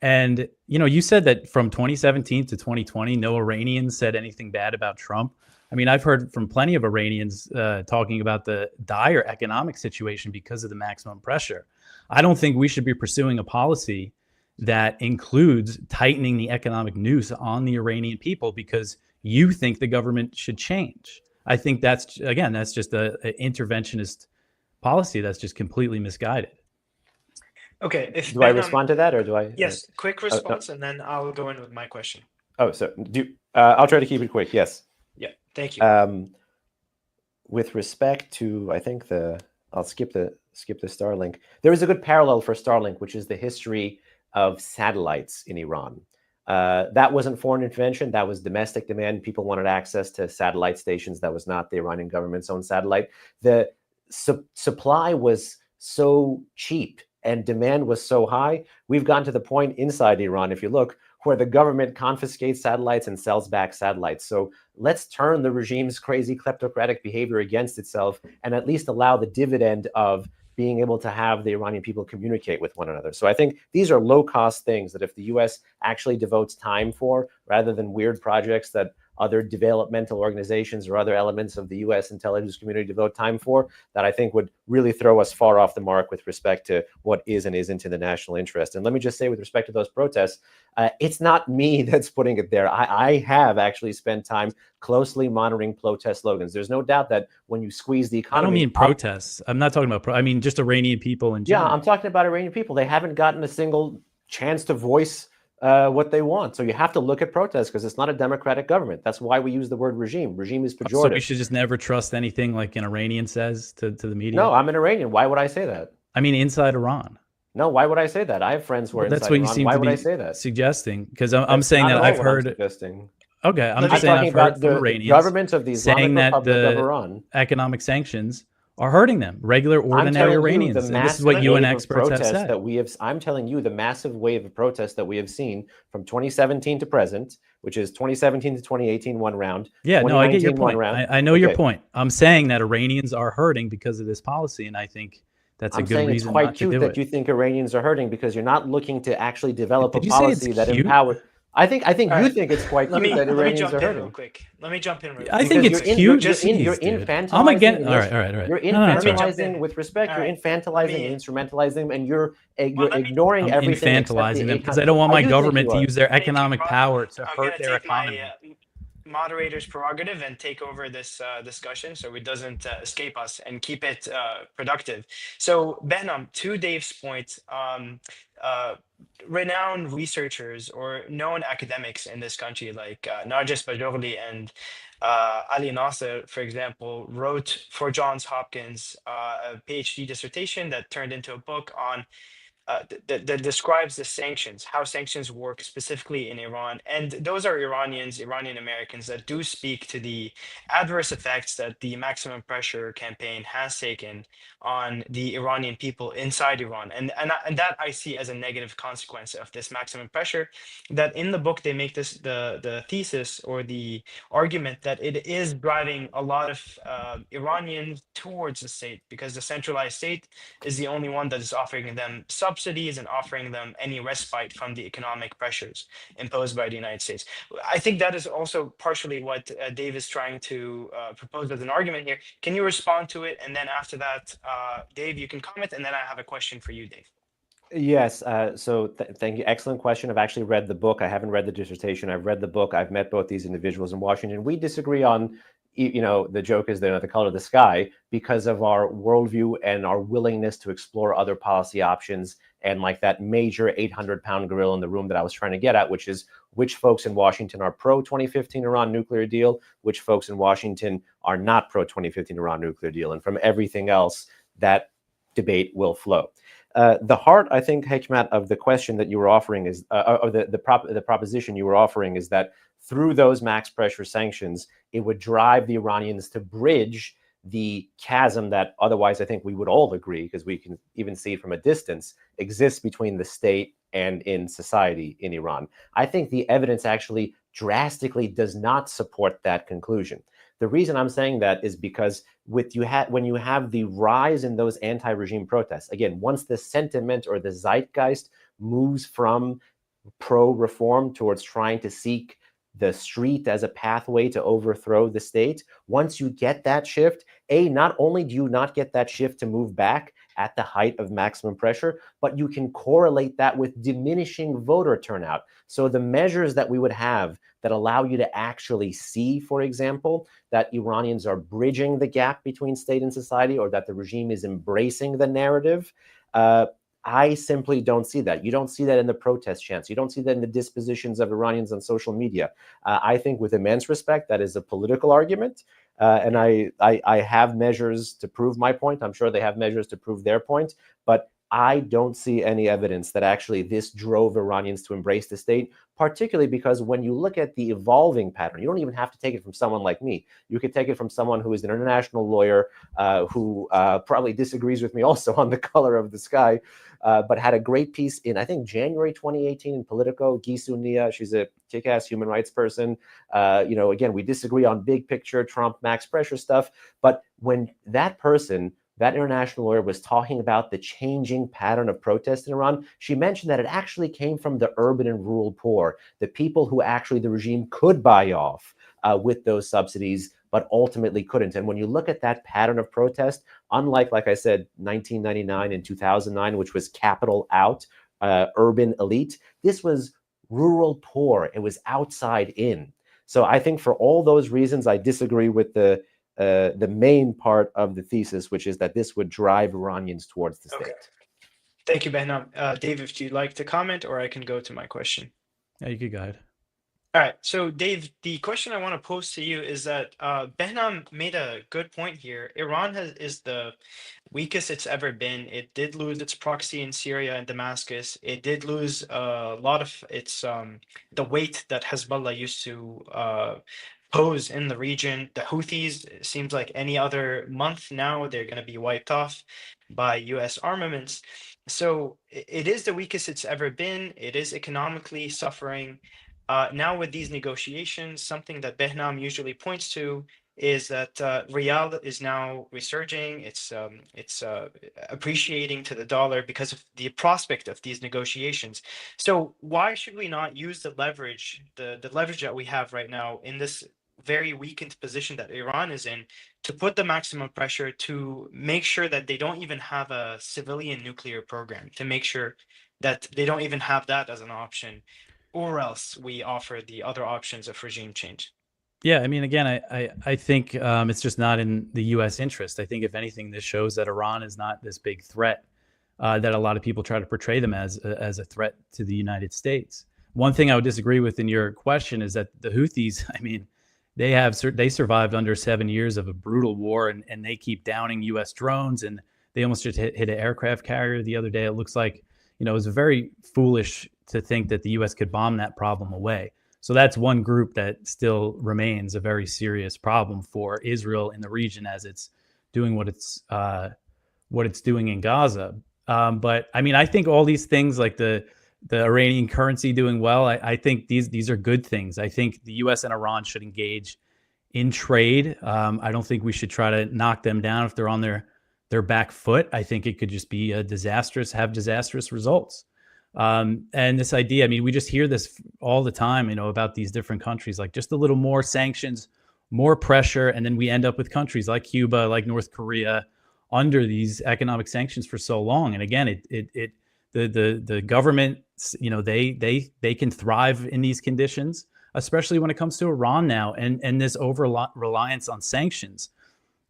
And, you said that from 2017 to 2020, no Iranians said anything bad about Trump. I mean, I've heard from plenty of Iranians talking about the dire economic situation because of the maximum pressure. I don't think we should be pursuing a policy that includes tightening the economic noose on the Iranian people because you think the government should change. I think that's just an interventionist policy that's just completely misguided. Okay. Do I respond to that, or do I? Yes, quick response, and then I'll go in with my question. Oh, so I'll try to keep it quick. Yes. Yeah. Thank you. With respect to, I think I'll skip the Starlink. There is a good parallel for Starlink, which is the history of satellites in Iran. That wasn't foreign intervention. That was domestic demand. People wanted access to satellite stations. That was not the Iranian government's own satellite. The supply was so cheap and demand was so high. We've gotten to the point inside Iran, if you look, where the government confiscates satellites and sells back satellites. So let's turn the regime's crazy kleptocratic behavior against itself and at least allow the dividend of being able to have the Iranian people communicate with one another. So I think these are low-cost things that if the U.S. actually devotes time for, rather than weird projects that other developmental organizations or other elements of the U.S. intelligence community devote time for, that I think would really throw us far off the mark with respect to what is and isn't in the national interest. And let me just say, with respect to those protests, it's not me that's putting it there. I have actually spent time closely monitoring protest slogans. There's no doubt that when you squeeze the economy— I don't mean protests. I'm not talking about I mean just Iranian people in general. Yeah, I'm talking about Iranian people. They haven't gotten a single chance to voice what they want. So you have to look at protests because it's not a democratic government. That's why we use the word regime. Regime is pejorative. So we should just never trust anything like an Iranian says to the media? No, I'm an Iranian. Why would I say that? I mean, inside Iran. No, why would I say that? I have friends who are inside Iran. That's what you seem why to would be I say that? Suggesting, because I'm saying that I've heard. Okay, I'm just saying I've heard from Iranians government of the Islamic saying that Republic of the Iran economic sanctions are hurting them, regular, ordinary Iranians. And this is what UN experts have said. I'm telling you the massive wave of protests that we have seen from 2017 to present, which is 2017 to 2018, one round. Yeah, no, I get your point. I know your point. I'm saying that Iranians are hurting because of this policy, and I think that's a good reason not to do it. It's quite cute that you think Iranians are hurting because you're not looking to actually develop a policy that empowers. I think you think it's quite cute that Iranians are hurting. Real quick. Let me jump in real quick. I think it's cute. You're infantilizing. I'm again. All right. You're infantilizing with respect. You're infantilizing and instrumentalizing, and you're ignoring everything. Infantilizing them because I don't want my government to use their economic power to hurt their economy. moderator's prerogative and take over this discussion so it doesn't escape us and keep it productive. So, Behnam, to Dave's point, uh, renowned researchers or known academics in this country, like Narges Bajorli and Ali Nasser, for example, wrote for Johns Hopkins a PhD dissertation that turned into a book on that describes the sanctions, how sanctions work specifically in Iran. And those are Iranians, Iranian Americans that do speak to the adverse effects that the maximum pressure campaign has taken on the Iranian people inside Iran. And that I see as a negative consequence of this maximum pressure. That in the book, they make this the thesis or the argument that it is driving a lot of Iranians towards the state because the centralized state is the only one that is offering them subsidies and offering them any respite from the economic pressures imposed by the United States. I think that is also partially what Dave is trying to propose as an argument here. Can you respond to it? And then after that, Dave, you can comment, and then I have a question for you, Dave. Yes, so thank you. Excellent question. I've actually read the book. I haven't read the dissertation. I've read the book. I've met both these individuals in Washington. We disagree on, the joke is the color of the sky because of our worldview and our willingness to explore other policy options and like that major 800-pound gorilla in the room that I was trying to get at, which is which folks in Washington are pro 2015 Iran nuclear deal, which folks in Washington are not pro 2015 Iran nuclear deal. And from everything else, that debate will flow. The heart, I think, Hekmat, of the question that you were offering is, or the proposition you were offering is that through those max pressure sanctions, it would drive the Iranians to bridge the chasm that otherwise I think we would all agree, because we can even see from a distance, exists between the state and in society in Iran. I think the evidence actually drastically does not support that conclusion. The reason I'm saying that is because when you have the rise in those anti-regime protests, again, once the sentiment or the zeitgeist moves from pro-reform towards trying to seek the street as a pathway to overthrow the state, once you get that shift, not only do you not get that shift to move back at the height of maximum pressure, but you can correlate that with diminishing voter turnout. So the measures that we would have that allow you to actually see, for example, that Iranians are bridging the gap between state and society, or that the regime is embracing the narrative, I simply don't see that. You don't see that in the protest chants. You don't see that in the dispositions of Iranians on social media. I think with immense respect, that is a political argument. And I have measures to prove my point. I'm sure they have measures to prove their point. But I don't see any evidence that actually this drove Iranians to embrace the state, particularly because when you look at the evolving pattern, you don't even have to take it from someone like me. You could take it from someone who is an international lawyer who probably disagrees with me also on the color of the sky, but had a great piece in, I think, January 2018 in Politico. Gisu Nia, she's a kick-ass human rights person. Again, we disagree on big picture Trump max pressure stuff, but when that person, that international lawyer, was talking about the changing pattern of protest in Iran, she mentioned that it actually came from the urban and rural poor, the people who actually the regime could buy off with those subsidies, but ultimately couldn't. And when you look at that pattern of protest, unlike, like I said, 1999 and 2009, which was capital out, urban elite, this was rural poor. It was outside in. So I think for all those reasons, I disagree with the main part of the thesis, which is that this would drive Iranians towards the state. Okay. Thank you, Behnam. Dave, if you'd like to comment, or I can go to my question. Yeah, you could go ahead. All right. So, Dave, the question I want to pose to you is that Behnam made a good point here. Iran is the weakest it's ever been. It did lose its proxy in Syria and Damascus. It did lose a lot of its the weight that Hezbollah used to pose in the region. The Houthis, it seems like any other month now, they're going to be wiped off by U.S. armaments. So it is the weakest it's ever been. It is economically suffering. Now with these negotiations, something that Behnam usually points to is that Riyal is now resurging. It's appreciating to the dollar because of the prospect of these negotiations. So why should we not use the leverage, the leverage that we have right now in this very weakened position that Iran is in, to put the maximum pressure to make sure that they don't even have a civilian nuclear program, to make sure that they don't even have that as an option, or else we offer the other options of regime change? Yeah, I mean, again, I think it's just not in the U.S. interest. I think, if anything, this shows that Iran is not this big threat that a lot of people try to portray them as a threat to the United States. One thing I would disagree with in your question is that the Houthis, I mean, they survived under 7 years of a brutal war, and they keep downing U.S. drones, and they almost just hit an aircraft carrier the other day. It looks like, it was very foolish to think that the U.S. could bomb that problem away. So that's one group that still remains a very serious problem for Israel in the region, as it's doing what it's doing in Gaza. But I mean, I think all these things, like the Iranian currency doing well, I think these are good things. I think the U.S. and Iran should engage in trade. I don't think we should try to knock them down if they're on their back foot. I think it could just be have disastrous results. And this idea, I mean, we just hear this all the time, about these different countries, like just a little more sanctions, more pressure, and then we end up with countries like Cuba, like North Korea, under these economic sanctions for so long. And again, the government, they can thrive in these conditions, especially when it comes to Iran now, and this over reliance on sanctions.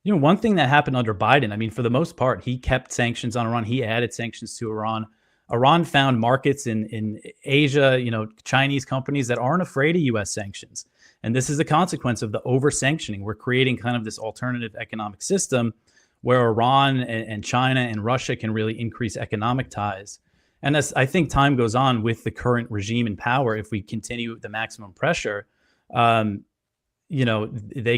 One thing that happened under Biden, I mean, for the most part, he kept sanctions on Iran. He added sanctions to Iran. Iran found markets in Asia, Chinese companies that aren't afraid of U.S. sanctions. And this is a consequence of the over-sanctioning. We're creating kind of this alternative economic system where Iran and China and Russia can really increase economic ties. And as I think time goes on with the current regime in power, if we continue the maximum pressure, they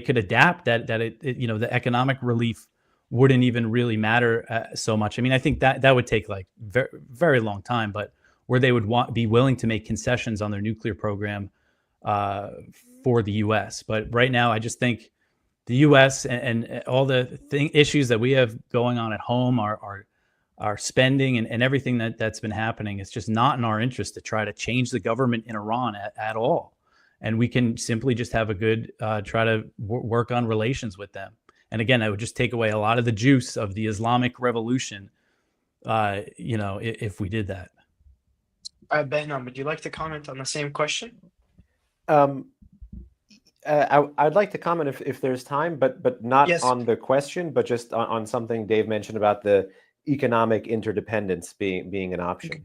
could adapt that the economic relief wouldn't even really matter so much. I mean, I think that would take like very, very long time, but where they would be willing to make concessions on their nuclear program for the U.S. But right now, I just think the U.S. and all the issues that we have going on at home, our spending and everything that's been happening, it's just not in our interest to try to change the government in Iran at all. And we can simply just have a good try to work on relations with them. And again, I would just take away a lot of the juice of the Islamic Revolution, if we did that. Behnam, would you like to comment on the same question? I'd like to comment if there's time, but not on the question, but just on something Dave mentioned about the economic interdependence being an option.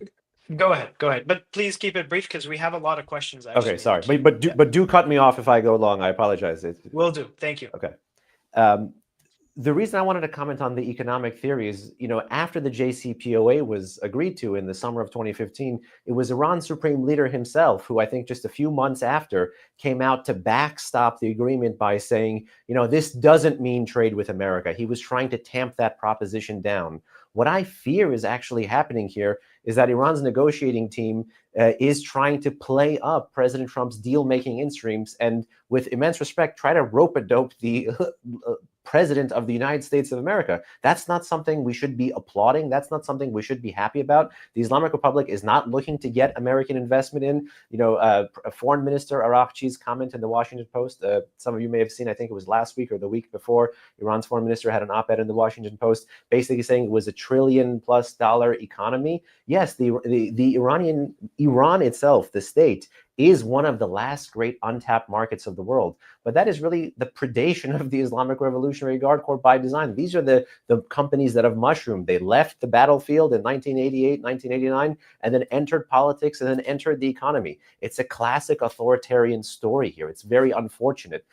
Go ahead. But please keep it brief because we have a lot of questions. Actually. Okay, sorry. But do cut me off if I go long. I apologize. Will do. Thank you. Okay. The reason I wanted to comment on the economic theory is, after the JCPOA was agreed to in the summer of 2015, it was Iran's supreme leader himself who I think just a few months after came out to backstop the agreement by saying, this doesn't mean trade with America. He was trying to tamp that proposition down. What I fear is actually happening here is that Iran's negotiating team is trying to play up President Trump's deal-making instruments and, with immense respect, try to rope-a-dope the president of the United States of America. That's not something we should be applauding. That's not something we should be happy about. The Islamic Republic is not looking to get American investment in. Foreign Minister Araghchi's comment in the Washington Post, some of you may have seen, I think it was last week or the week before, Iran's foreign minister had an op-ed in the Washington Post basically saying it was a $1 trillion+ economy. Yes, Iran itself, the state, is one of the last great untapped markets of the world. But that is really the predation of the Islamic Revolutionary Guard Corps by design. These are the companies that have mushroomed. They left the battlefield in 1988, 1989, and then entered politics and then entered the economy. It's a classic authoritarian story here. It's very unfortunate.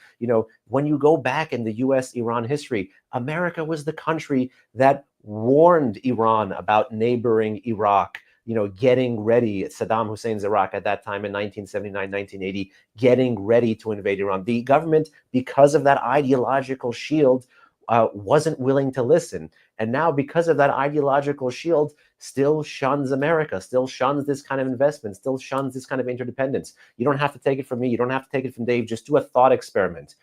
When you go back in the U.S.-Iran history, America was the country that warned Iran about neighboring Iraq, getting ready, Saddam Hussein's Iraq at that time in 1979, 1980, getting ready to invade Iran. The government, because of that ideological shield, wasn't willing to listen. And now, because of that ideological shield, still shuns America, still shuns this kind of investment, still shuns this kind of interdependence. You don't have to take it from me. You don't have to take it from Dave. Just do a thought experiment.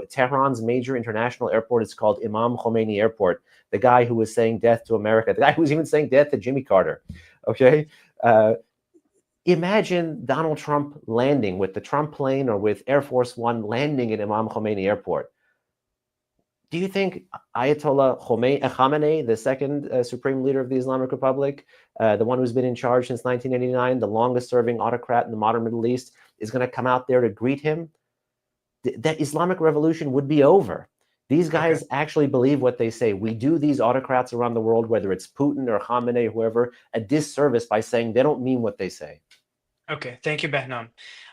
Tehran's major international airport is called Imam Khomeini Airport. The guy who was saying death to America, the guy who was even saying death to Jimmy Carter. Okay. Imagine Donald Trump landing with the Trump plane or with Air Force One landing at Imam Khomeini Airport. Do you think Ayatollah Khamenei, the second supreme leader of the Islamic Republic, the one who's been in charge since 1989, the longest serving autocrat in the modern Middle East, is going to come out there to greet him? that Islamic revolution would be over. These guys actually believe what they say. We do these autocrats around the world, whether it's Putin or Khamenei, whoever, a disservice by saying they don't mean what they say. Okay, thank you, Behnam.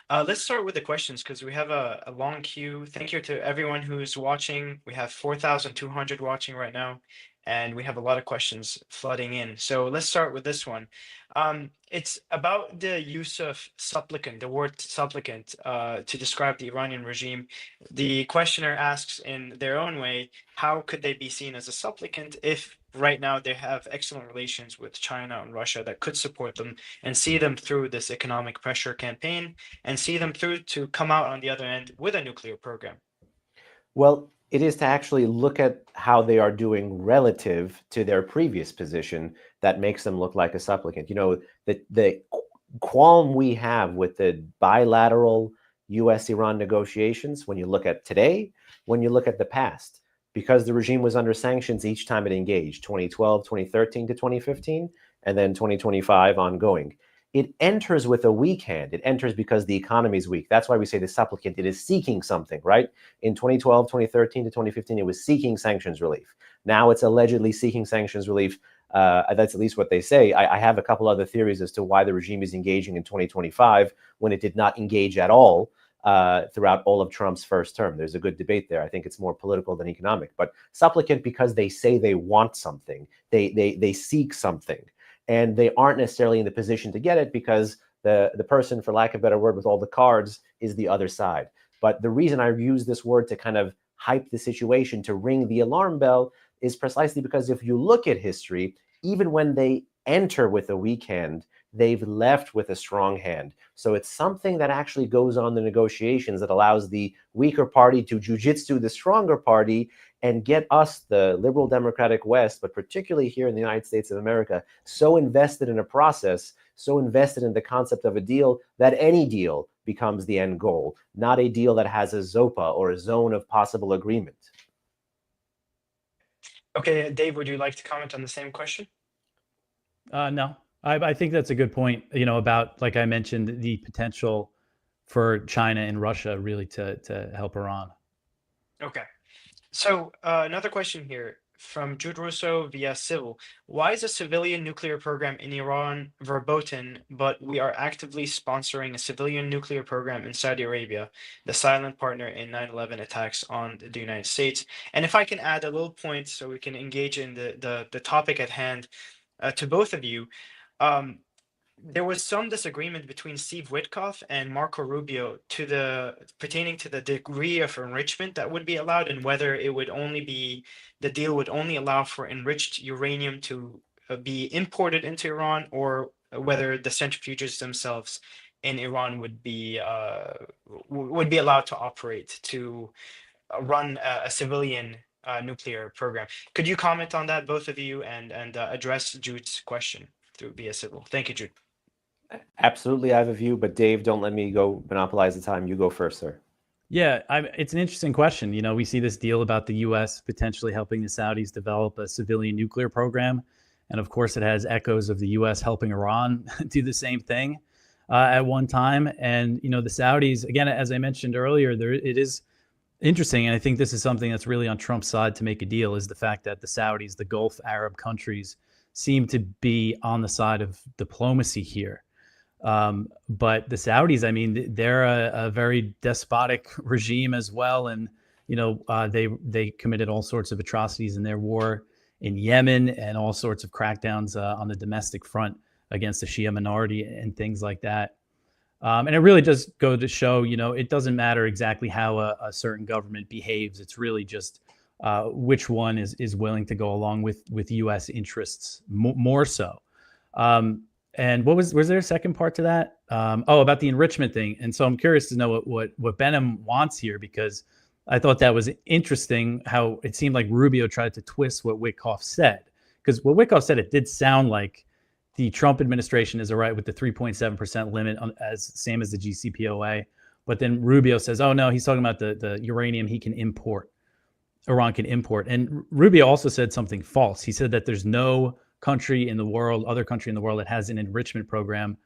Let's start with the questions because we have a long queue. Thank you to everyone who's watching. We have 4,200 watching right now, and we have a lot of questions flooding in. So let's start with this one. It's about the use of supplicant, the word supplicant, to describe the Iranian regime. The questioner asks in their own way, how could they be seen as a supplicant if right now they have excellent relations with China and Russia that could support them and see them through this economic pressure campaign and see them through to come out on the other end with a nuclear program? Well, it is to actually look at how they are doing relative to their previous position that makes them look like a supplicant. You know, the qualm we have with the bilateral US-Iran negotiations, when you look at today, when you look at the past, because the regime was under sanctions each time it engaged, 2012, 2013 to 2015, and then 2025 ongoing. It enters with a weak hand. It enters because the economy is weak. That's why we say the supplicant. It is seeking something, right? In 2012, 2013 to 2015, it was seeking sanctions relief. Now it's allegedly seeking sanctions relief. That's at least what they say. I have a couple other theories as to why the regime is engaging in 2025 when it did not engage at all throughout all of Trump's first term. There's a good debate there. I think it's more political than economic. But supplicant because they say they want something. They seek something. And they aren't necessarily in the position to get it because the person, for lack of a better word, with all the cards is the other side. But the reason I use this word to kind of hype the situation, to ring the alarm bell, is precisely because if you look at history, even when they enter with a weak hand, they've left with a strong hand. So it's something that actually goes on in the negotiations that allows the weaker party to jujitsu the stronger party and get us, the liberal democratic West, but particularly here in the United States of America, so invested in a process, so invested in the concept of a deal that any deal becomes the end goal, not a deal that has a ZOPA or a zone of possible agreement. Okay, Dave, would you like to comment on the same question? No, I think that's a good point, you know, about, like I mentioned, the potential for China and Russia really to help Iran. Okay. So another question here from Jude Russo via Civil. Why is a civilian nuclear program in Iran verboten, but we are actively sponsoring a civilian nuclear program in Saudi Arabia, the silent partner in 9/11 attacks on the United States? And if I can add a little point so we can engage in the topic at hand to both of you. There was some disagreement between Steve Witkoff and Marco Rubio pertaining to the degree of enrichment that would be allowed and whether it would only be the deal would only allow for enriched uranium to be imported into Iran, or whether the centrifuges themselves in Iran would be allowed to operate to run a civilian nuclear program. Could you comment on that, both of you, and address Jude's question through via Civil? Thank you, Jude. Absolutely, I have a view, but Dave, don't let me go monopolize the time. You go first, sir. Yeah, it's an interesting question. You know, we see this deal about the U.S. potentially helping the Saudis develop a civilian nuclear program. And of course, it has echoes of the U.S. helping Iran do the same thing at one time. And, you know, the Saudis, again, as I mentioned earlier, it is interesting. And I think this is something that's really on Trump's side to make a deal, is the fact that the Saudis, the Gulf Arab countries, seem to be on the side of diplomacy here. But the Saudis, I mean, they're a very despotic regime as well. And, you know, they committed all sorts of atrocities in their war in Yemen and all sorts of crackdowns on the domestic front against the Shia minority and things like that. And it really does go to show, you know, it doesn't matter exactly how a certain government behaves. It's really just which one is willing to go along with U.S. interests more so. And was there a second part to that? About the enrichment thing. And so I'm curious to know what Behnam wants here, because I thought that was interesting how it seemed like Rubio tried to twist what Witkoff said. Because what Witkoff said, it did sound like the Trump administration is all right with the 3.7% limit as same as the JCPOA. But then Rubio says, oh, no, he's talking about the uranium he can import, Iran can import. And Rubio also said something false. He said that there's no country in the world, other country in the world that has an enrichment program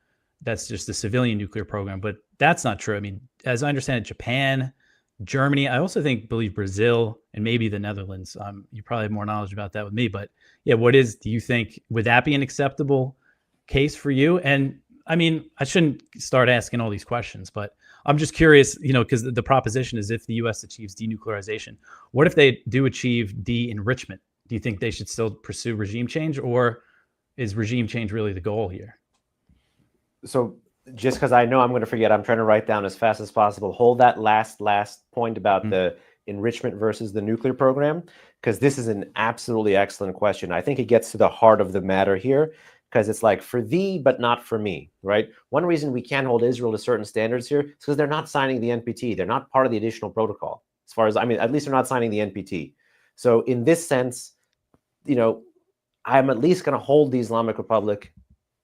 that's just a civilian nuclear program. But that's not true. I mean, as I understand it, Japan Germany. I also believe Brazil and maybe the Netherlands. You probably have more knowledge about that with me, but yeah, do you think, would that be an acceptable case for you? And I mean, I shouldn't start asking all these questions, but I'm just curious, because the proposition is, if the U.S. achieves denuclearization, what if they do achieve de-enrichment? Do you think they should still pursue regime change, or is regime change really the goal here? So just because I know I'm going to forget, I'm trying to write down as fast as possible. Hold that last point about the enrichment versus the nuclear program, because this is an absolutely excellent question. I think it gets to the heart of the matter here, because it's like, for thee, but not for me, right? One reason we can't hold Israel to certain standards here is because they're not signing the NPT. They're not part of the additional protocol. As far as, I mean, at least they're not signing the NPT. So in this sense, I'm at least going to hold the Islamic Republic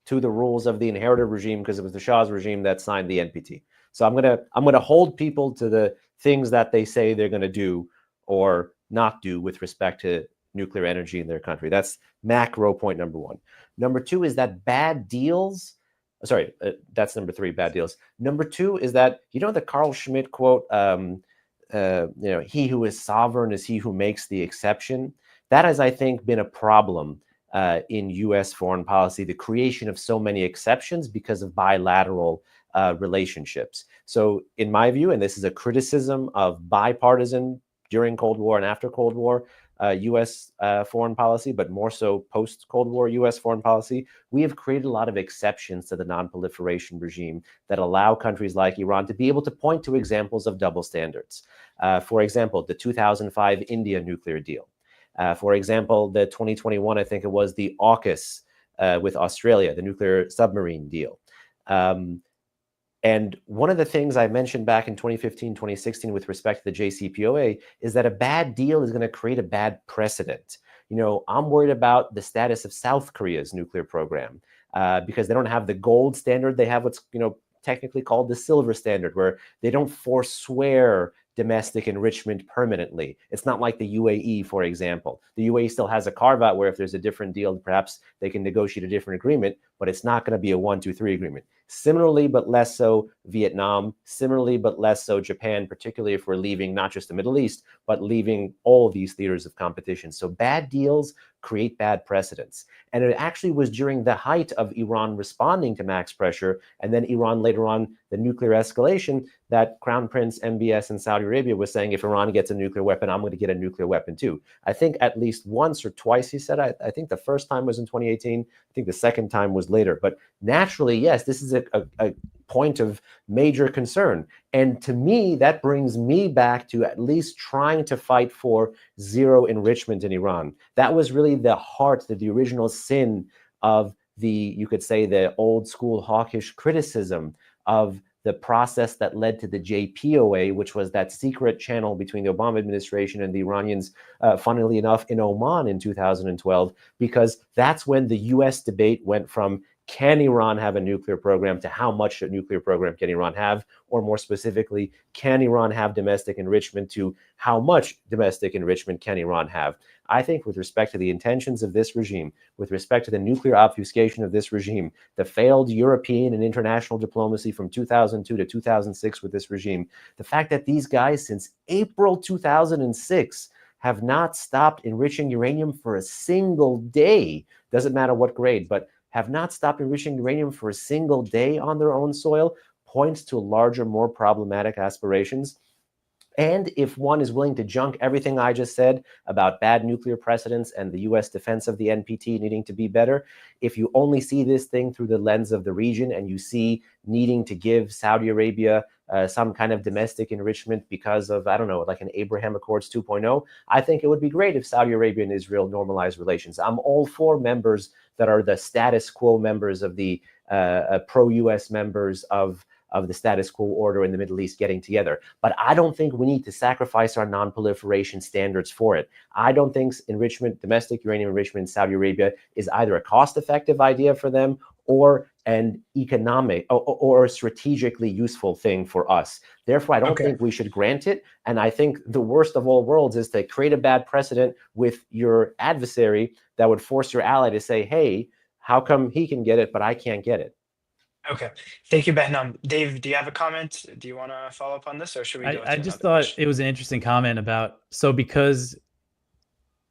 to the rules of the inherited regime, because it was the Shah's regime that signed the NPT. So I'm gonna hold people to the things that they say they're going to do or not do with respect to nuclear energy in their country. That's macro point number one. Number two is that bad deals. Sorry, that's number three, bad deals. Number two is that, the Carl Schmitt quote, he who is sovereign is he who makes the exception. That has, I think, been a problem in U.S. foreign policy, the creation of so many exceptions because of bilateral relationships. So in my view, and this is a criticism of bipartisan during Cold War and after Cold War U.S. Foreign policy, but more so post-Cold War U.S. foreign policy, we have created a lot of exceptions to the non-proliferation regime that allow countries like Iran to be able to point to examples of double standards. For example, the 2005 India nuclear deal. For example, the 2021, I think it was, the AUKUS with Australia, the nuclear submarine deal. And one of the things I mentioned back in 2015, 2016 with respect to the JCPOA is that a bad deal is going to create a bad precedent. I'm worried about the status of South Korea's nuclear program because they don't have the gold standard. They have what's, technically called the silver standard, where they don't forswear domestic enrichment permanently. It's not like the UAE, for example. The UAE still has a carve-out where if there's a different deal, perhaps they can negotiate a different agreement, but it's not going to be a 1, 2, 3 agreement. Similarly, but less so, Vietnam. Similarly, but less so, Japan, particularly if we're leaving not just the Middle East, but leaving all of these theaters of competition. So bad deals create bad precedents. And it actually was during the height of Iran responding to max pressure, and then Iran later on, the nuclear escalation, that Crown Prince MBS in Saudi Arabia was saying, if Iran gets a nuclear weapon, I'm going to get a nuclear weapon too. I think at least once or twice he said, I think the first time was in 2018. I think the second time was later. But naturally, yes, this is a point of major concern. And to me, that brings me back to at least trying to fight for zero enrichment in Iran. That was really the heart, the original sin of you could say, the old school hawkish criticism of the process that led to the JPOA, which was that secret channel between the Obama administration and the Iranians, funnily enough, in Oman in 2012, because that's when the US debate went from, can Iran have a nuclear program, to how much a nuclear program can Iran have, or more specifically, can Iran have domestic enrichment, to how much domestic enrichment can Iran have. I think with respect to the intentions of this regime, with respect to the nuclear obfuscation of this regime, the failed European and international diplomacy from 2002 to 2006 with this regime, the fact that these guys since April 2006 have not stopped enriching uranium for a single day, doesn't matter what grade, but have not stopped enriching uranium for a single day on their own soil, points to larger, more problematic aspirations. And if one is willing to junk everything I just said about bad nuclear precedents and the US defense of the NPT needing to be better, if you only see this thing through the lens of the region and you see needing to give Saudi Arabia some kind of domestic enrichment because of, I don't know, like an Abraham Accords 2.0, I think it would be great if Saudi Arabia and Israel normalize relations. I'm all for members that are the status quo members of the pro-US members of the status quo order in the Middle East getting together. But I don't think we need to sacrifice our non-proliferation standards for it. I don't think enrichment, domestic uranium enrichment in Saudi Arabia is either a cost-effective idea for them or an economic or a strategically useful thing for us. Therefore, I don't think we should grant it. And I think the worst of all worlds is to create a bad precedent with your adversary that would force your ally to say, hey, how come he can get it, but I can't get it? Okay. Thank you, Behnam. Dave, do you have a comment? Do you want to follow up on this, or should we go I into just another thought question? it was an interesting comment about, so because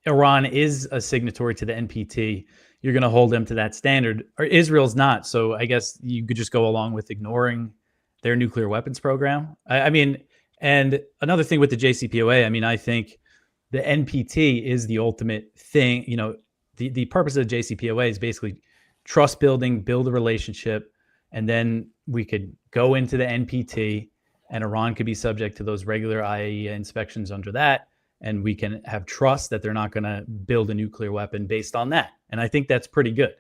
Iran is a signatory to the NPT, you're going to hold them to that standard, or Israel's not. So I guess you could just go along with ignoring their nuclear weapons program. I mean, and another thing with the JCPOA, I mean, I think the NPT is the ultimate thing. You know, the purpose of the JCPOA is basically trust building, build a relationship, and then we could go into the NPT, and Iran could be subject to those regular IAEA inspections under that, and we can have trust that they're not going to build a nuclear weapon based on that. And I think that's pretty good.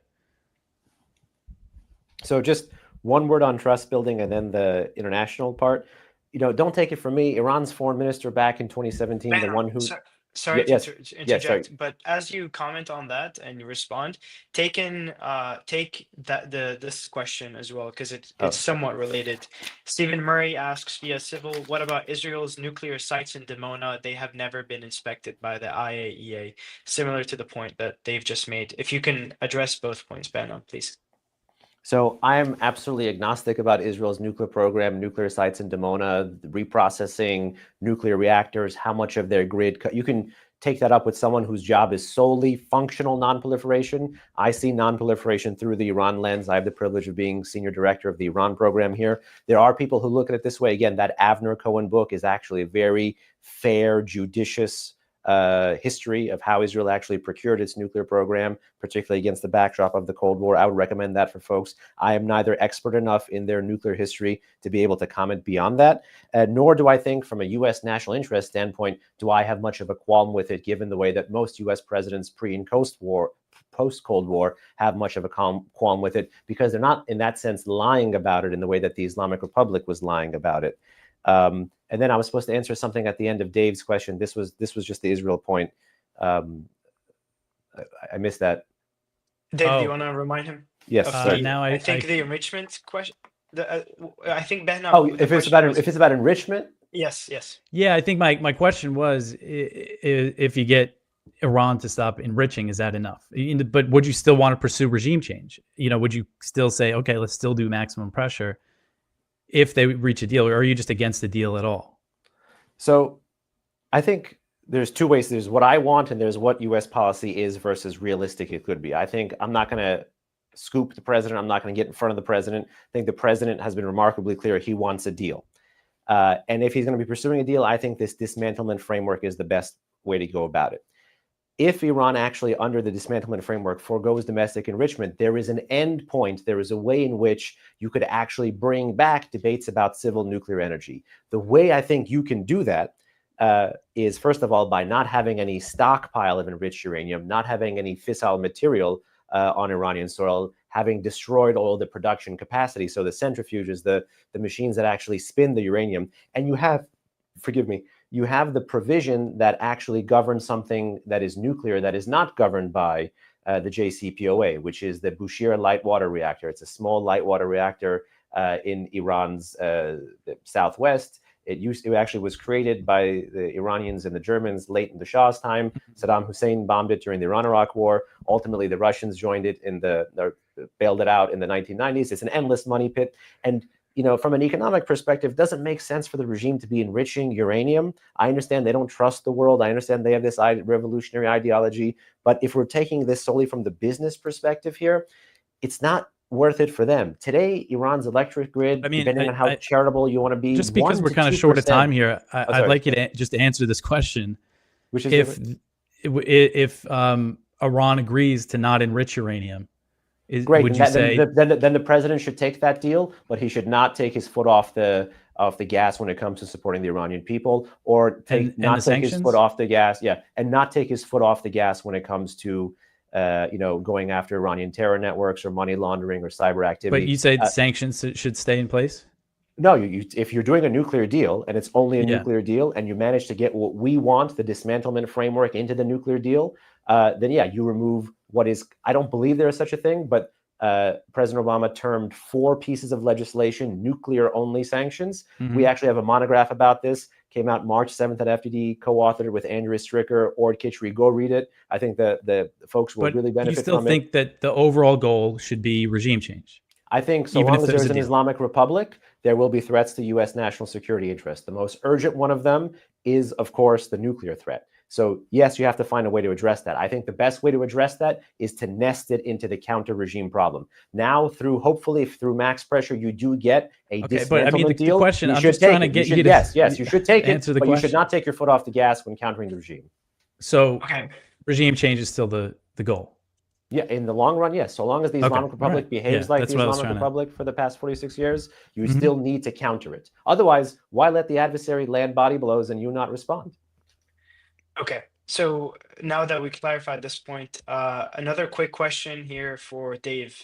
So just one word on trust building and then the international part. You know, don't take it from me. Iran's foreign minister back in 2017, the Behnam, one who, sorry to yes, yes, sorry. interject, but as you comment on that and you respond, take that this question as well, because it's Oh, somewhat related. Stephen Murray asks via civil, what about Israel's nuclear sites in Dimona? They have never been inspected by the IAEA, similar to the point that they've just made. If you can address both points, Behnam, please. so I am absolutely agnostic about Israel's nuclear program, nuclear sites in Dimona, reprocessing nuclear reactors, how much of their grid. You can take that up with someone whose job is solely functional non-proliferation. I see non-proliferation through the Iran lens. I have the privilege of being senior director of the Iran program here. There are people who look at it this way. Again, that Avner Cohen book is actually a very fair, judicious history of how Israel actually procured its nuclear program, particularly against the backdrop of the Cold War. I would recommend that for folks. I am neither expert enough in their nuclear history to be able to comment beyond that, nor do I think from a U.S. national interest standpoint, do I have much of a qualm with it, given the way that most U.S. presidents pre and post-Cold War have much of a qualm with it, because they're not, in that sense, lying about it in the way that the Islamic Republic was lying about it. And then I was supposed to answer something at the end of Dave's question. This was just the Israel point. I missed that. Dave, do you want to remind him Yes, of sorry. Now I think the enrichment question. I think Behnam. Oh, if it's about enrichment. Yes, yes. Yeah, I think my question was, if you get Iran to stop enriching, is that enough? But would you still want to pursue regime change? You know, would you still say, okay, let's still do maximum pressure if they reach a deal, or are you just against the deal at all? So I think there's two ways. There's what I want and there's what U.S. policy is versus realistic it could be. I think I'm not going to scoop the president. I'm not going to get in front of the president. I think the president has been remarkably clear he wants a deal. And if he's going to be pursuing a deal, I think this dismantlement framework is the best way to go about it. If Iran actually, under the dismantlement framework, forgoes domestic enrichment, there is an end point. There is a way in which you could actually bring back debates about civil nuclear energy. The way I think you can do that is, first of all, by not having any stockpile of enriched uranium, not having any fissile material on Iranian soil, having destroyed all the production capacity. So the centrifuges, the machines that actually spin the uranium, and you have, forgive me, you have the provision that actually governs something that is nuclear that is not governed by the JCPOA, which is the Bushehr light water reactor. It's a small light water reactor in Iran's southwest. It actually was created by the Iranians and the Germans late in the Shah's time. Saddam Hussein bombed it during the Iran-Iraq War. Ultimately, the Russians joined it bailed it out in the 1990s. It's an endless money pit. And you know, from an economic perspective, it doesn't make sense for the regime to be enriching uranium. I understand they don't trust the world. I understand they have this revolutionary ideology. But if we're taking this solely from the business perspective here, it's not worth it for them. Today, Iran's electric grid, depending on how charitable you want to be, just because we're kind of short of time here, I'd like you to just answer this question. Which is if Iran agrees to not enrich uranium, great. Would you say then the president should take that deal, but he should not take his foot off the gas when it comes to supporting the Iranian people, or not take his foot off the gas. Yeah, and not take his foot off the gas when it comes to going after Iranian terror networks or money laundering or cyber activity. But you say sanctions should stay in place? No, if you're doing a nuclear deal and it's only a nuclear deal, and you manage to get what we want, the dismantlement framework, into the nuclear deal, then yeah, you remove what is, I don't believe there is such a thing, but President Obama termed 4 pieces of legislation nuclear-only sanctions. We actually have a monograph about this. Came out March 7th at FDD, co-authored with Andrea Stricker, Ord Kitchery. Go read it. I think the folks will really benefit from it. But you still think that the overall goal should be regime change? I think so Even long if as there's there's a an deal. Islamic Republic, there will be threats to U.S. national security interests. The most urgent one of them is, of course, the nuclear threat. So yes, you have to find a way to address that. I think the best way to address that is to nest it into the counter-regime problem. Now, hopefully through max pressure, you do get a Okay, but I mean, dismantlement the deal. question, You I'm should just trying take to it. You get should, you to yes, you should take it, answer the but you should question. not take your foot off the gas when countering the regime. So Okay. regime change is still the goal. Yeah, in the long run, yes. So long as the Okay, Islamic Republic right. behaves Yeah, like that's the what I was Islamic trying to. Republic for the past 46 years, you Mhm. still need to counter it. Otherwise, why let the adversary land body blows and you not respond? Okay. So now that we clarified this point, another quick question here for Dave.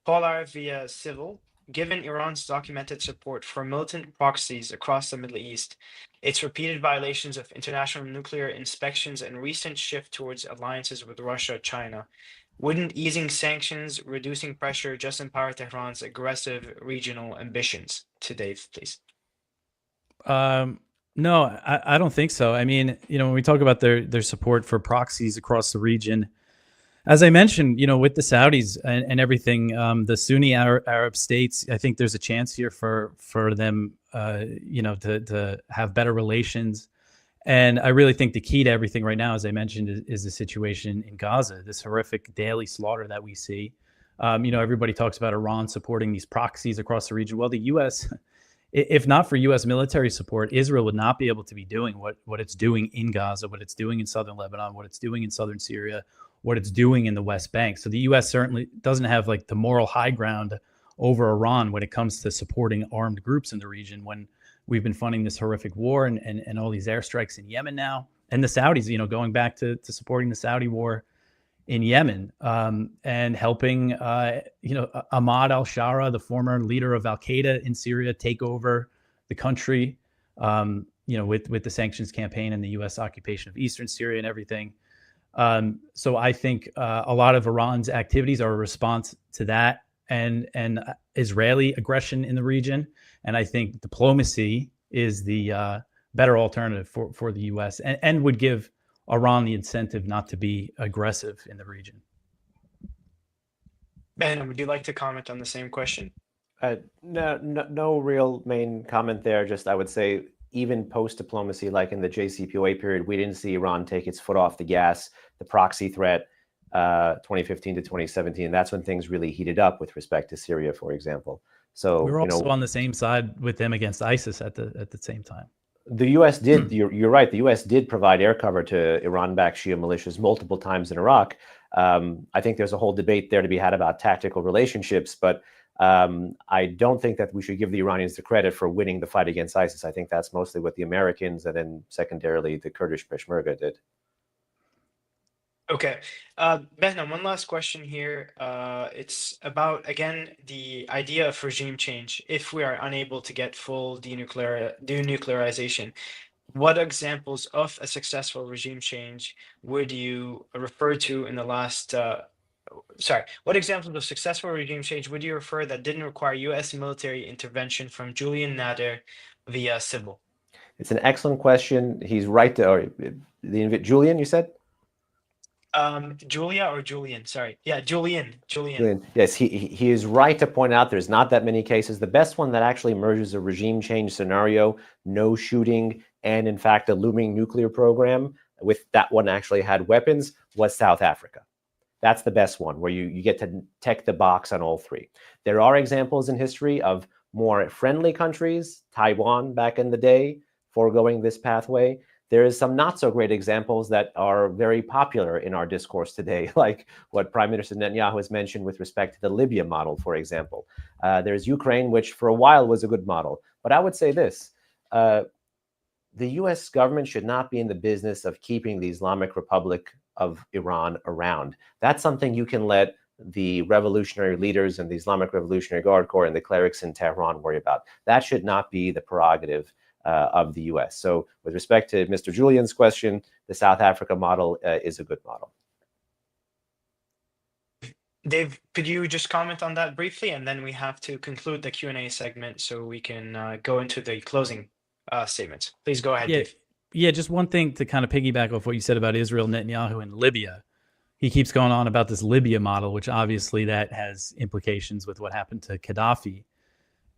Polar via civil. Given Iran's documented support for militant proxies across the Middle East, its repeated violations of international nuclear inspections, and recent shift towards alliances with Russia, China, wouldn't easing sanctions, reducing pressure, just empower Tehran's aggressive regional ambitions? To Dave, please. No, I don't think so. I mean, when we talk about their support for proxies across the region, as I mentioned, with the Saudis and everything, the Sunni Arab states, I think there's a chance here for them, to have better relations. And I really think the key to everything right now, as I mentioned, is the situation in Gaza, this horrific daily slaughter that we see. Everybody talks about Iran supporting these proxies across the region. Well, the U.S., if not for U.S. military support, Israel would not be able to be doing what it's doing in Gaza, what it's doing in southern Lebanon, what it's doing in southern Syria, what it's doing in the West Bank. So the U.S. certainly doesn't have like the moral high ground over Iran when it comes to supporting armed groups in the region, when we've been funding this horrific war and all these airstrikes in Yemen now. And the Saudis, going back to supporting the Saudi war in Yemen, and helping, Ahmad al-Shara, the former leader of al-Qaeda in Syria, take over the country, with the sanctions campaign and the U.S. occupation of eastern Syria and everything. So I think a lot of Iran's activities are a response to that and Israeli aggression in the region. And I think diplomacy is the better alternative for the U.S. and would give Iran the incentive not to be aggressive in the region. Ben, would you like to comment on the same question? No real main comment there. Just I would say, even post-diplomacy, like in the JCPOA period, we didn't see Iran take its foot off the gas. The proxy threat, 2015 to 2017, that's when things really heated up with respect to Syria, for example. So we were also on the same side with them against ISIS at the same time. The U.S. did, you're right, the U.S. did provide air cover to Iran-backed Shia militias multiple times in Iraq. I think there's a whole debate there to be had about tactical relationships, but I don't think that we should give the Iranians the credit for winning the fight against ISIS. I think that's mostly what the Americans and then secondarily the Kurdish Peshmerga did. Okay. Behnam, one last question here. It's about, again, the idea of regime change. If we are unable to get full denuclearization, what examples of a successful regime change would you refer to in the last, what examples of successful regime change would you refer that didn't require U.S. military intervention from Julian Nader via civil? It's an excellent question. He's right Julian, you said? Julia or Julian? Sorry. Yeah, Julian. Yes, he is right to point out there's not that many cases. The best one that actually merges a regime change scenario, no shooting, and in fact a looming nuclear program, with that one actually had weapons, was South Africa. That's the best one, where you get to check the box on all three. There are examples in history of more friendly countries, Taiwan back in the day, foregoing this pathway. There is some not so great examples that are very popular in our discourse today, like what Prime Minister Netanyahu has mentioned with respect to the Libya model, for example. There's Ukraine, which for a while was a good model. But I would say this, the US government should not be in the business of keeping the Islamic Republic of Iran around. That's something you can let the revolutionary leaders and the Islamic Revolutionary Guard Corps and the clerics in Tehran worry about. That should not be the prerogative of the US. So with respect to Mr. Julian's question, the South Africa model is a good model. Dave, could you just comment on that briefly, and then we have to conclude the Q&A segment so we can go into the closing statements. Please go ahead, Dave. Yeah, just one thing to kind of piggyback off what you said about Israel, Netanyahu, and Libya. he keeps going on about this Libya model, which obviously that has implications with what happened to Gaddafi.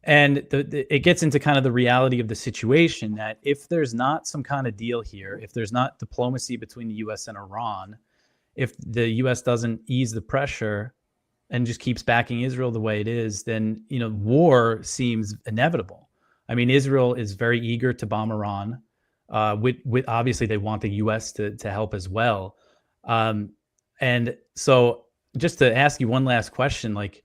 And it gets into kind of the reality of the situation that if there's not some kind of deal here, if there's not diplomacy between the U.S. and Iran, if the U.S. doesn't ease the pressure and just keeps backing Israel the way it is, then, you know, war seems inevitable. I mean, Israel is very eager to bomb Iran. With obviously they want the U.S. to help as well. And so just to ask you one last question, like,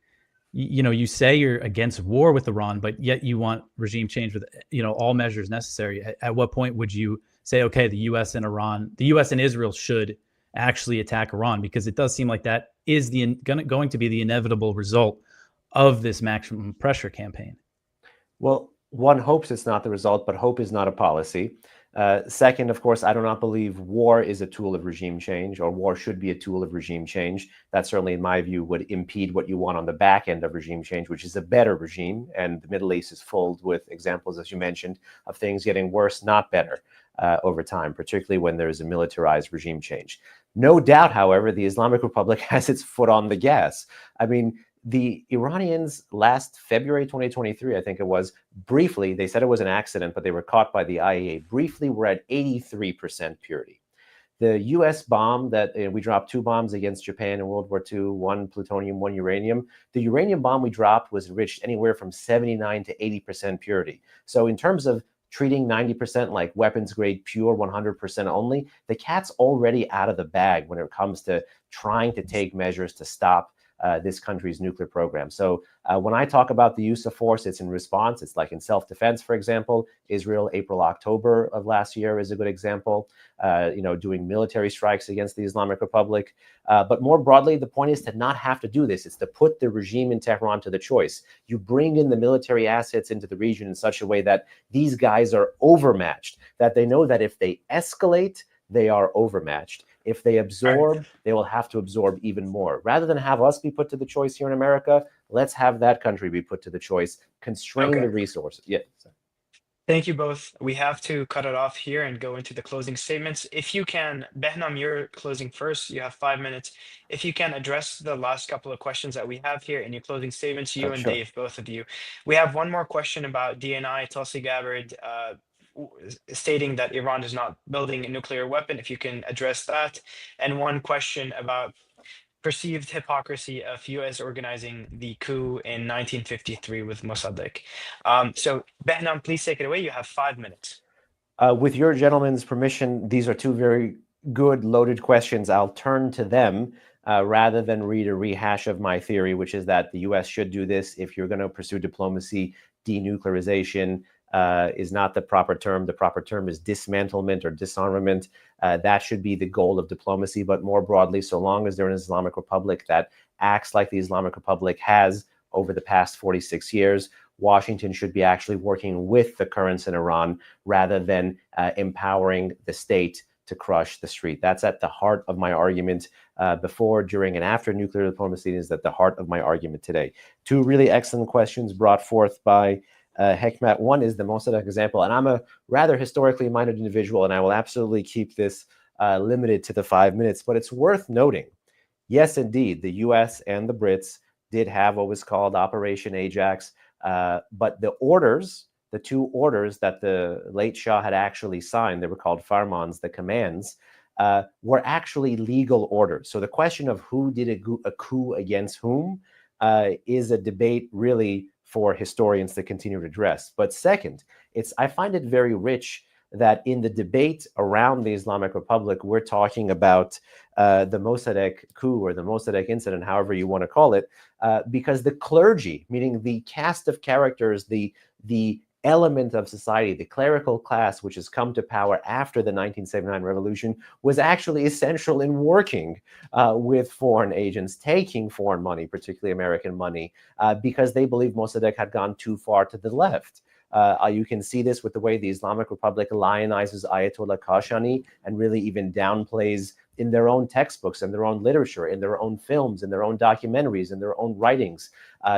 you know, you say you're against war with Iran, but yet you want regime change with, you know, all measures necessary. At what point would you say, okay, the U.S. and Israel should actually attack Iran? Because it does seem like that is going to be the inevitable result of this maximum pressure campaign. Well, one hopes it's not the result, but hope is not a policy. Second, of course, I do not believe war is a tool of regime change, or war should be a tool of regime change. That certainly, in my view, would impede what you want on the back end of regime change, which is a better regime. And the Middle East is full with examples, as you mentioned, of things getting worse, not better, over time, particularly when there is a militarized regime change. No doubt, however, the Islamic Republic has its foot on the gas. I mean, the Iranians last February 2023, I think it was, briefly, they said it was an accident, but they were caught by the IAEA, briefly were at 83% purity. The US bomb that we dropped 2 bombs against Japan in World War II, 1 plutonium, 1 uranium. The uranium bomb we dropped was enriched anywhere from 79 to 80% purity. So in terms of treating 90% like weapons grade pure, 100% only, the cat's already out of the bag when it comes to trying to take measures to stop this country's nuclear program. So when I talk about the use of force, it's in response. It's like in self-defense, for example. Israel, April, October of last year is a good example, you know, doing military strikes against the Islamic Republic. But more broadly, the point is to not have to do this. It's to put the regime in Tehran to the choice. You bring in the military assets into the region in such a way that these guys are overmatched, that they know that if they escalate, they are overmatched. If they absorb, they will have to absorb even more. Rather than have us be put to the choice here in America, let's have that country be put to the choice, constrain the resources. Yeah. Thank you both. We have to cut it off here and go into the closing statements. If you can, Behnam, you're closing first. You have 5 minutes. If you can address the last couple of questions that we have here in your closing statements, you and Sure. Dave, both of you. We have one more question about DNI, Tulsi Gabbard, stating that Iran is not building a nuclear weapon, if you can address that. And one question about perceived hypocrisy of US organizing the coup in 1953 with Mossadegh. So Behnam, please take it away. You have 5 minutes. With your gentlemen's permission, these are 2 very good loaded questions. I'll turn to them rather than read a rehash of my theory, which is that the US should do this. If you're going to pursue diplomacy, denuclearization is not the proper term. The proper term is dismantlement or disarmament. That should be the goal of diplomacy. But more broadly, so long as they're an Islamic Republic that acts like the Islamic Republic has over the past 46 years, Washington should be actually working with the currents in Iran rather than empowering the state to crush the street. That's at the heart of my argument before, during, and after nuclear diplomacy, is at the heart of my argument today. 2 really excellent questions brought forth by Hekmat. One is the Mossadegh example, and I'm a rather historically minded individual, and I will absolutely keep this limited to the 5 minutes, but it's worth noting, yes, indeed, the US and the Brits did have what was called Operation Ajax, but the orders, the 2 orders that the late Shah had actually signed, they were called farmans, the commands, were actually legal orders. So the question of who did a coup against whom is a debate really for historians to continue to address. But second, I find it very rich that in the debate around the Islamic Republic, we're talking about the Mossadegh coup or the Mossadegh incident, however you want to call it, because the clergy, meaning the cast of characters, the element of society, the clerical class, which has come to power after the 1979 revolution, was actually essential in working with foreign agents, taking foreign money, particularly American money, because they believed Mossadegh had gone too far to the left. You can see this with the way the Islamic Republic lionizes Ayatollah Khashoggi and really even downplays in their own textbooks, in their own literature, in their own films, in their own documentaries, in their own writings,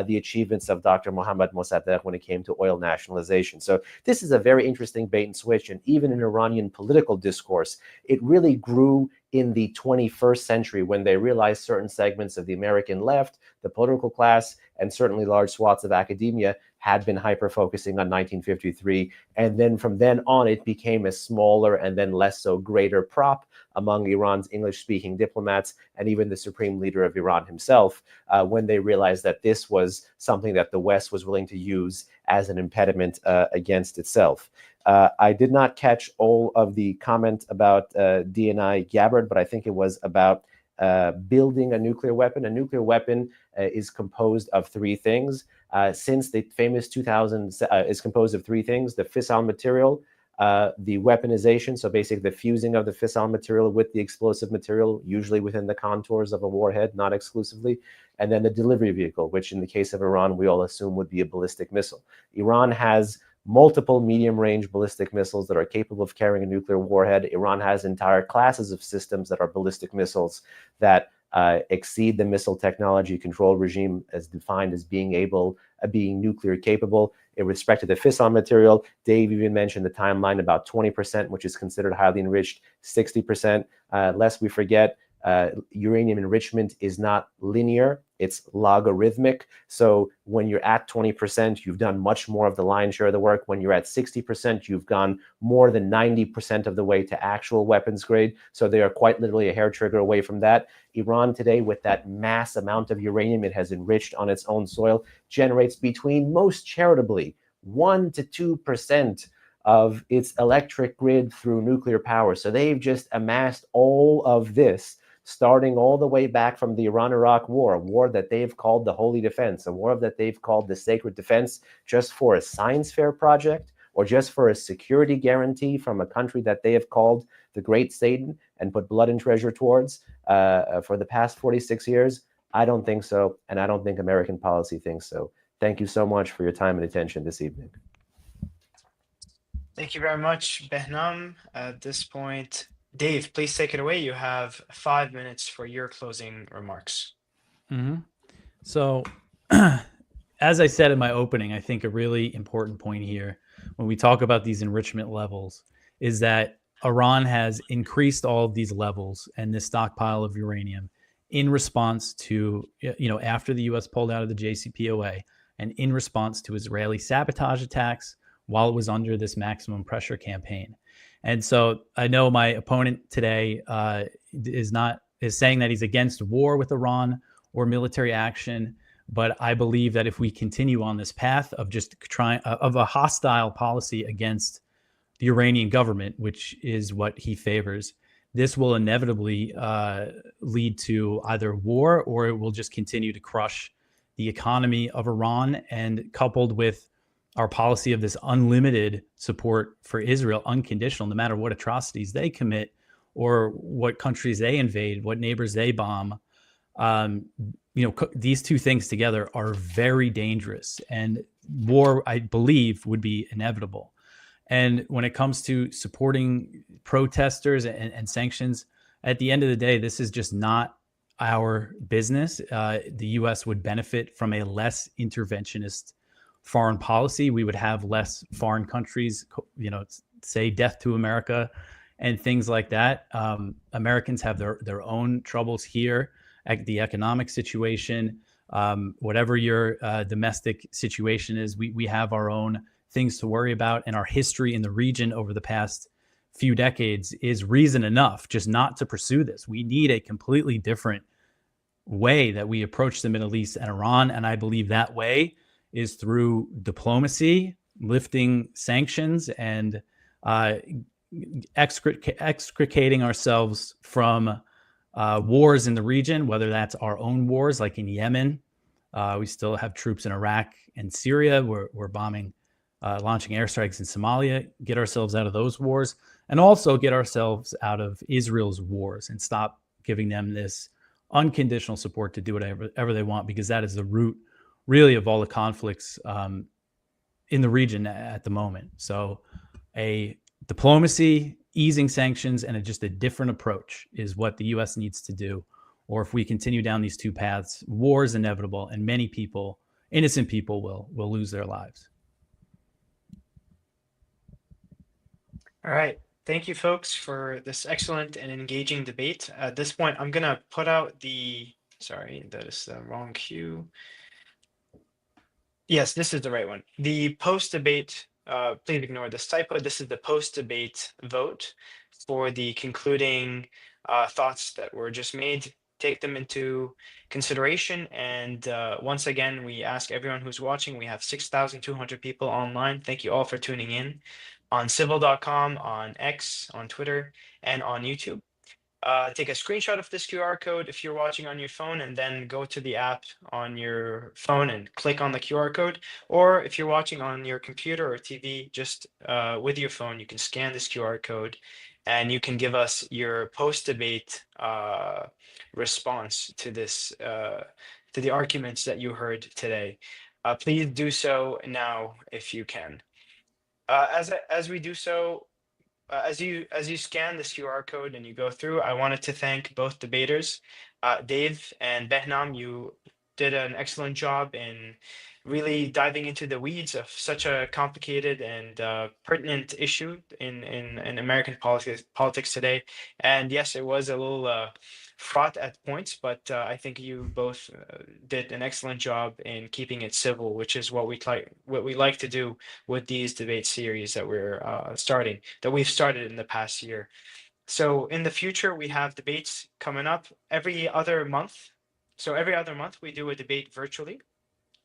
the achievements of Dr. Mohammad Mossadegh when it came to oil nationalization. So this is a very interesting bait and switch. And even in Iranian political discourse, it really grew in the 21st century, when they realized certain segments of the American left, the political class, and certainly large swaths of academia had been hyper-focusing on 1953. And then from then on, it became a smaller and then less so greater prop among Iran's English-speaking diplomats and even the supreme leader of Iran himself, when they realized that this was something that the West was willing to use as an impediment against itself. I did not catch all of the comment about DNI Gabbard, but I think it was about building a nuclear weapon. A nuclear weapon is composed of three things. Since the famous 2000 is composed of three things: the fissile material, the weaponization, so basically the fusing of the fissile material with the explosive material, usually within the contours of a warhead, not exclusively, and then the delivery vehicle, which in the case of Iran, we all assume would be a ballistic missile. Iran has multiple medium-range ballistic missiles that are capable of carrying a nuclear warhead. Iran has entire classes of systems that are ballistic missiles that exceed the missile technology control regime as defined as being nuclear capable. In respect to the fissile material, Dave even mentioned the timeline, about 20%, which is considered highly enriched, 60%. Lest we forget, uranium enrichment is not linear, it's logarithmic. So when you're at 20%, you've done much more of the lion's share of the work. When you're at 60%, you've gone more than 90% of the way to actual weapons grade. So they are quite literally a hair trigger away from that. Iran today, with that mass amount of uranium it has enriched on its own soil, generates between, most charitably, 1 to 2% of its electric grid through nuclear power. So they've just amassed all of this, starting all the way back from the Iran-Iraq War, a war that they've called the Holy Defense, a war that they've called the Sacred Defense, just for a science fair project or just for a security guarantee from a country that they have called the Great Satan and put blood and treasure towards for the past 46 years? I don't think so, and I don't think American policy thinks so. Thank you so much for your time and attention this evening. Thank you very much, Behnam. At this point, Dave, please take it away. You have 5 minutes for your closing remarks. So, as I said in my opening, I think a really important point here when we talk about these enrichment levels is that Iran has increased all of these levels and this stockpile of uranium in response to, after the U.S. pulled out of the JCPOA and in response to Israeli sabotage attacks while it was under this maximum pressure campaign. And so I know my opponent today is saying that he's against war with Iran or military action. But I believe that if we continue on this path of just of a hostile policy against the Iranian government, which is what he favors, this will inevitably lead to either war or it will just continue to crush the economy of Iran. And coupled with our policy of this unlimited support for Israel, unconditional, no matter what atrocities they commit or what countries they invade, what neighbors they bomb, these two things together are very dangerous, and war, I believe, would be inevitable. And when it comes to supporting protesters and sanctions, at the end of the day, this is just not our business. The U.S. would benefit from a less interventionist foreign policy. We would have less foreign countries, say death to America and things like that. Americans have their own troubles here, the economic situation, whatever your domestic situation is, we have our own things to worry about. And our history in the region over the past few decades is reason enough just not to pursue this. We need a completely different way that we approach the Middle East and Iran. And I believe that way is through diplomacy, lifting sanctions, and extricating ourselves from wars in the region, whether that's our own wars, like in Yemen. We still have troops in Iraq and Syria. We're bombing, launching airstrikes in Somalia, get ourselves out of those wars, and also get ourselves out of Israel's wars and stop giving them this unconditional support to do whatever they want, because that is the root, really, of all the conflicts in the region at the moment. So a diplomacy, easing sanctions, and just a different approach is what the U.S. needs to do. Or if we continue down these two paths, war is inevitable, and many people, innocent people, will lose their lives. All right. Thank you, folks, for this excellent and engaging debate. At this point, I'm going to put out sorry, that is the wrong cue. Yes, this is the right one. The post-debate, please ignore this typo. This is the post-debate vote for the concluding thoughts that were just made. Take them into consideration. And once again, we ask everyone who's watching, we have 6,200 people online. Thank you all for tuning in on civil.com, on X, on Twitter, and on YouTube. Take a screenshot of this QR code if you're watching on your phone, and then go to the app on your phone and click on the QR code. Or if you're watching on your computer or TV, just with your phone, you can scan this QR code and you can give us your post-debate response to this, to the arguments that you heard today. Please do so now if you can. As we do so, as you scan this QR code and you go through, I wanted to thank both debaters, Dave and Behnam. You did an excellent job in really diving into the weeds of such a complicated and pertinent issue in American politics today. And yes, it was a little fraught at points, but I think you both did an excellent job in keeping it civil, which is what we like to do with these debate series that we've started in the past year. So in the future, we have debates coming up every other month. So every other month, we do a debate virtually,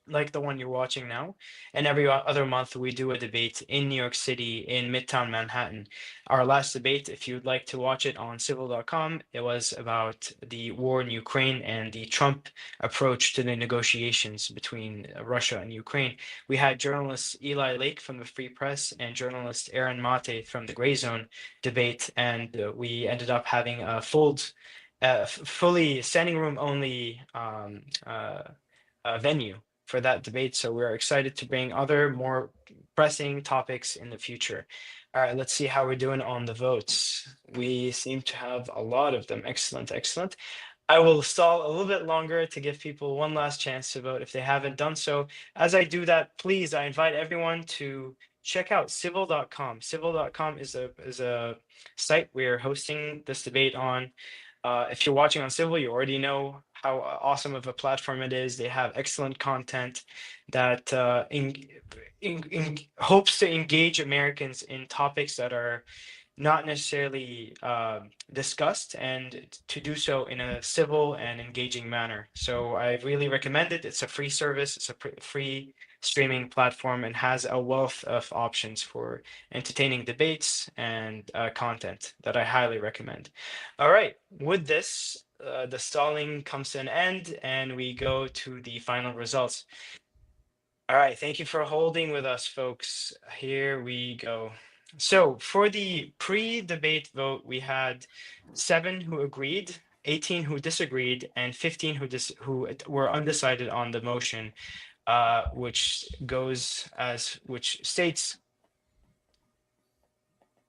like the one you're watching now. And every other month, we do a debate in New York City, in Midtown Manhattan. Our last debate, if you'd like to watch it on civil.com, it was about the war in Ukraine and the Trump approach to the negotiations between Russia and Ukraine. We had journalist Eli Lake from the Free Press and journalist Aaron Mate from the Gray Zone debate. And we ended up having a fully standing room only venue for that debate. So we're excited to bring other more pressing topics in the future. All right, let's see how we're doing on the votes. We seem to have a lot of them. Excellent, excellent. I will stall a little bit longer to give people one last chance to vote if they haven't done so. As I do that, please, I invite everyone to check out civil.com. Civil.com is a site we're hosting this debate on. If you're watching on Civil, you already know how awesome of a platform it is. They have excellent content that hopes to engage Americans in topics that are not necessarily discussed, and to do so in a civil and engaging manner. So I really recommend it. It's a free service. It's a free streaming platform and has a wealth of options for entertaining debates and content that I highly recommend. All right, with this, the stalling comes to an end and we go to the final results. All right, thank you for holding with us, folks. Here we go. So for the pre-debate vote, we had 7 who agreed, 18 who disagreed, and 15 who were undecided on the motion, which states,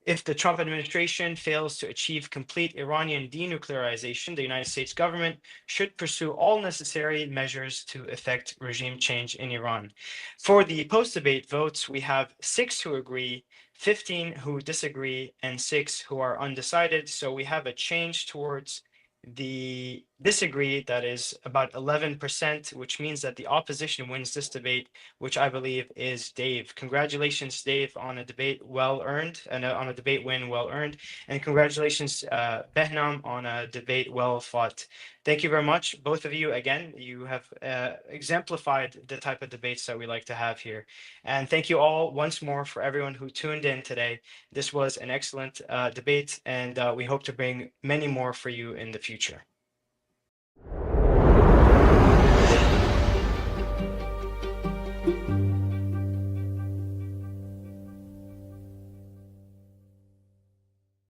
if the Trump administration fails to achieve complete Iranian denuclearization, the United States government should pursue all necessary measures to effect regime change in Iran. For the post-debate votes, we have 6 who agree, 15 who disagree, and 6 who are undecided. So we have a change towards the disagree that is about 11%, which means that the opposition wins this debate, which I believe is Dave. Congratulations, Dave, on a debate well earned, and on a debate win well earned, and congratulations, Behnam, on a debate well fought. Thank you very much, both of you. Again, you have exemplified the type of debates that we like to have here. And thank you all once more for everyone who tuned in today. This was an excellent debate, and we hope to bring many more for you in the future.